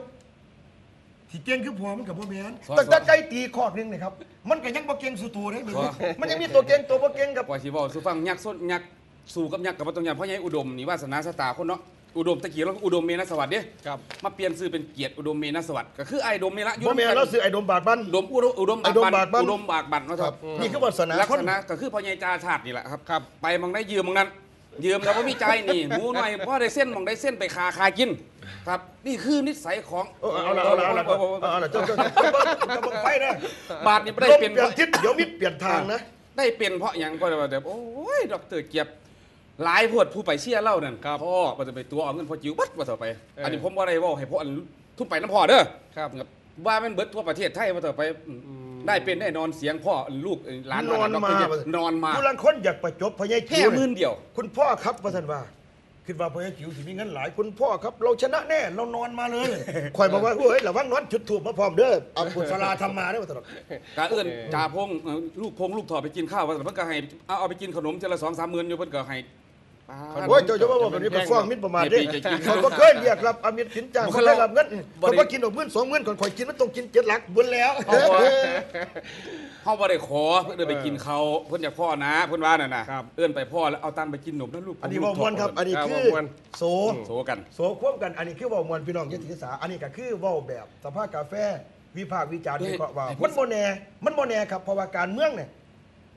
ที่เก่งคือพอมันกับโมแมนแต่ใจตีข้อนึงนะครับมันก็ยังบ่เก่งสู่ตัวได้มันยังมีตัวเก่งตัวบ่เก่งกับว่าสิบอกสู่ฟังยักษ์ส้นยักษ์สู่กับยักษ์กับบ่ต้องยามเพราะไงอุดมนี่วาสนาสตาคนเนาะอุดมตะกี้เราอุดมเมนสวัสดิ์เด้มาเปลี่ยนชื่อเป็นเกียรติอุดมเมนสวัสดิ์ก็คือไอ้ดมนี่ละบ่แม่นเราชื่อไอ้ดมบากบันอุดมบากบันอุดมบากบันเนาะครับนี่คือวาสนาลักษณะก็คือพ่อใหญ่จ่าชาตินี่แหละครับไปมองได้ยืมมองนั้นยืมแล้วบ่มีใจนี่หมูหน่อยเพราะได้เส้นมองได้เส้นไปคากินครับนี่คือนิสัยของเอาละจะบ่ไปนะบาทนี่บ่ได้เปลี่ยนทิศเดี๋ยวมิดเปลี่ยนทางนะได้เปลี่ยนเพราะหยังก็แบบโอ้ยดร.เกียรติหลายพวดผู้ไปเชี่ยเล่านั่นพ่อมันจะไปตัวเอาเงินพ่อจิ๋วบัดว่าต่อไปอันนี้ผมว่าอะไรว่าให้พ่อทุบไปน้ำพ่อเด้อครับว่ามันเบิดทั่วประเทศไทยว่าต่อไป ได้เป็นได้นอนเสียงพ่อลูกหลาน นอนมา นอนมา ผู้ลังคนอยากประจบพญา แค่ จิ๋ว มื่นเดียว คุณพ่อครับว่าท่านว่าคิดว่าพญาจิ๋วสิมีเงินหลายคุณพ่อครับเราชนะแน่เรานอนมาเลยคอยบอกว่าเฮ้ยระวังนอนจุดถูกมาพร้อมเด้อเอากุศลาทำมาได้มาตลอด กาเอื้อนจ่าพงลูกถอดไปกินข้าวว่าแต่เพิ่นก็ให้เอาไปกินขนมเจละ2-3 มื้ออยู่เพิ่นก็ให้ โอ้ยเจ้าจะว่าแบบนี้เป็นฟ้องมิตรประมาทดิเขาก็เคยเรียกรับอามิตรสินจ้างเขาได้รับเงินเขาก็กินออกมื้อ2 มื้อก่อนคอยกินมันต้องกิน7 หลักบุญแล้ว เฮาบ่ได้ขอเพิ่นเดินไปกินเขาเพิ่นอยากพ่อนะเพิ่นว่านั่นน่ะเอื้อนไปพ่อแล้วเอาตังค์ไปกินขนมนั่นลูก อันนี้ว่ามวลครับอันนี้คือโซกัน โซควบกันอันนี้คือว่ามวลพี่น้องยศศึกษาอันนี้ก็คือว่าแบบสภาพกาแฟวิพากษ์วิจารณ์วิเคราะห์ว่ามันโมแน่ครับเพราะว่าการเมืองเนี่ย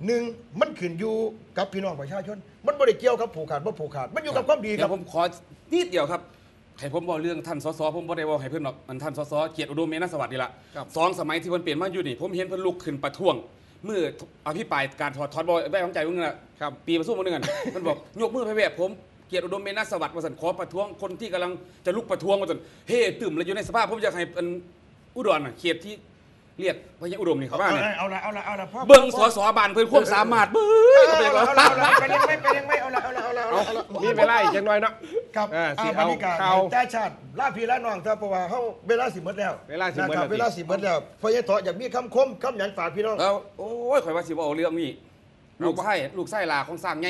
หนึ่งมันขึ้นอยู่กับพี่น้องประชาชนมันบ่ได้เกี่ยวกับผูกขาดบ่ผูกขาดมันอยู่กับความดีครับ ผมขอนิดเดียวครับให้ผมบอกเรื่องท่านสสผมบ่ได้บอกให้เพิ่นหรอกท่านสสเกียรติอุดมเมนสวัสดิ์นี่ล่ะ2 สมัยที่เพิ่นเปลี่ยนมาอยู่นี่ผมเห็นเพิ่นลุกขึ้นประท้วงเมื่ออภิปรายการถอดบ่ไว้วางใจมื้อนึงน่ะปีประชุมมื้อนึงน่ะเพิ่นบอกยกมือให้แบบผมเกียรติอุดมเมนสวัสดิ์ว่าซั่นขอประท้วงคนที่กำลังจะลุกประท้วงว่าซั่นเฮ้ตึมแล้วอยู่ในสภาพผมอยากให้อุดรน่ะเขตที่เรียกพญาอุดมนี่เขาว่าเนี่ยเอาละพ่อเบิ่งสสบ้านเพิ่นความสามารถเบิ่งเข้าไปก่อน ไปยังไม่เอาละมีเวลาอีกจังน้อยเนาะ ครับ สิ เอา เอา ข่าวแต่ชาติลาพี่ลาน้องถ้าเพราะว่าเฮาเวลาสิหมดแล้วเวลาสิหมดแล้วพญาถออยากมีคำคมคำหยันฝากพี่น้องแล้วโอ้ยข่อยว่าสิบ่เอาเรื่องนี้ลูกไส้ลาของสร้างไง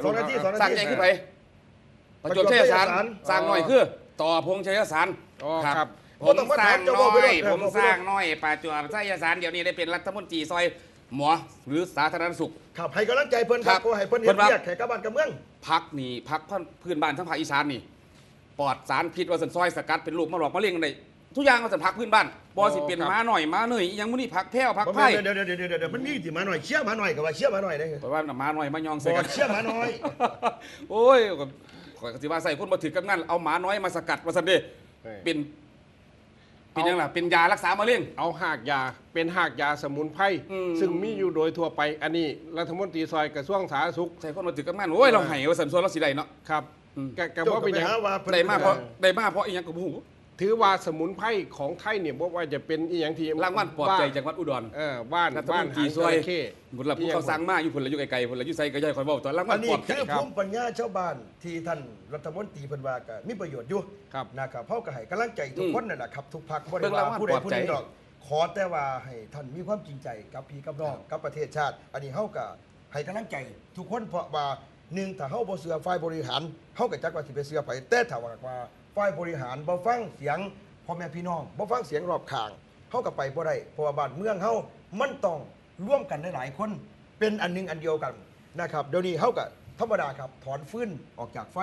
2 นาทีสร้างไงขึ้นไปประจวบชัยสารสร้างหน่อยคือต่อพงชัยสารครับผมสร้างน้อยประจวบชัยสารเดี๋ยวนี้ได้เป็นรัฐมนตรีซอยหมอหรือสาธารณสุขครับให้กำลังใจเพิ่นครับให้เพิ่นเฮ็ดเรียกแขกบ้านกับเมืองพักนี่พักพื้นบ้านทั้งภาคอีสานนี่ปลอดสารพิษว่าสันซอยสกัดเป็นลูกมะหลอกมะเร็งได้ทุกอย่างว่าสันพักพื้นบ้านบ่สิเป็นม้าหน่อยม้าเนยยังมื้อนี้พักแพ้วพักไผ่เดี๋ยวมันมีสิม้าหน่อยเชี่ยม้าหน่อยก็ว่าเชี่ยม้าหน่อยได้เพราะว่าม้าหน่อยมายองใส่กันเชี่ยม้าหน่อยโอ้ยข่อยก็สิว่าใส่คนบ่ถือกับงั้นเอาหมาน้อยมาสกัดว่าซั่นเด้เป็นยังล่ะเป็นยารักษามะเร็งเอาหากยาเป็นหากยาสมุนไพรซึ่งมีอยู่โดยทั่วไปอันนี้รัฐมนตรีซอยกระทรวงสาธารณสุขใส่คนบ่ถือกับงั้นโอ้ยเราให้ว่าซั่นส่วนเราสิได้เนาะครับก็บ่เป็นหยังได้มาเพราะอีหยังก็บ่ฮู้ถือว่าสมุนไพรของไทยเนี่ยบ่ว่าจะเป็นอีหยังที่รางวัลปลอบใจจังหวัดอุดรบ้านหางจระเข้พุ่นละผู้เขาสร้างมาอยู่พุ่นละอยู่ไกลๆพุ่นละอยู่ไสก็ย่อยคอยเว้าตอนรางวัลปลอบใจคือภูมิปัญญาชาวบ้านที่ท่านรัฐมนตรีเพิ่นว่าก็มีประโยชน์อยู่นะครับเฮาก็ให้กำลังใจทุกคนนั่นแหละครับทุกพรรคบ่ได้ว่าผู้ใดผู้หนึ่งดอกขอแต่ว่าให้ท่านมีความจริงใจกับพี่กับน้องกับประเทศชาติอันนี้เฮาก็ให้กำลังใจทุกคนเพราะว่า1ถ้าเฮาบ่เชื่อฝ่ายบริหารเฮาก็จักว่าสิไปเชื่อไผแต่ถ้าว่าฝ่ายบริหารบ่ฟังเสียงพ่อแม่พี่น้องบ่ฟังเสียงรอบข้างเฮาก็ไปบ่ได้เพราะว่าบ้านเมืองเฮามันต้องร่วมกันหลายๆคนเป็นอันนึงอันเดียวกันนะครับเดี๋ยวนี้เฮาก็ธรรมดาครับถอนฟืนออกจากไฟ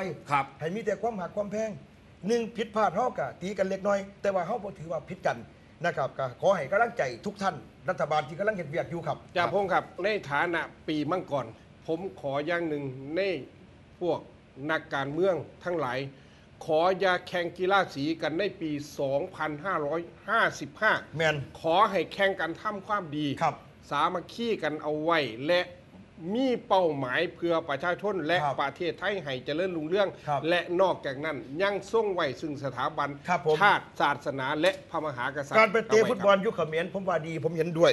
ให้มีแต่ความหักความแพง1ผิดพลาดเฮาก็ตีกันเล็กน้อยแต่ว่าเฮาบ่ถือว่าผิดกันนะครับก็ขอให้กำลังใจทุกท่านรัฐบาลที่กำลังเฮ็ดเวียกอยู่ครับจ่าพงศ์ครับในฐานะปีมังกรผมขออย่างหนึ่งในพวกนักการเมืองทั้งหลายขออย่าแข่งกีฬาสีกันในปี 2555 แมนขอให้แข่งกันทำความดีสามัคคีกันเอาไว้และมีเป้าหมายเพื่อประชาชนและประเทศไทยให้เจริญรุ่งเรืองและนอกจากนั้นยังทรงไว้ซึ่งสถาบันชาติศาสนาและพระมหากษัตริย์การไปเตะฟุตบอลยุคเขมรผมว่าดีผมเห็นด้วย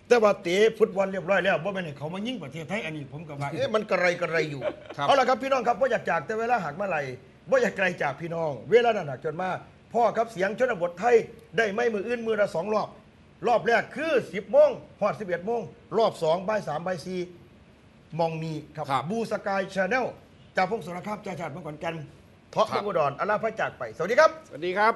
แต่ว่าเตะฟุตบอลเรียบร้อยแล้วว่าเป็นเขามายิงประเทศไทยอันนี้ผมก็ว่ามันกระไรอยู่เอาละครับพี่น้องครับว่าอยากจากแต่เวลาหักเมื่อไหร่ว่าอยากไกลจากพี่น้องเวลาหนักจนมากพ่อครับเสียงชนบทไทยได้ไม่มืออื่นมือละ2 รอบรอบแรกคือ10 โมงพอด11 โมงรอบ2บ่าย 3บ่าย 4มองนีครับบูสกายชาแนลจากพงศธรครับจ่าชาติเมื่อก่อนกันเทาะอุดรอลาพระจากไปสวัสดีครับสวัสดีครับ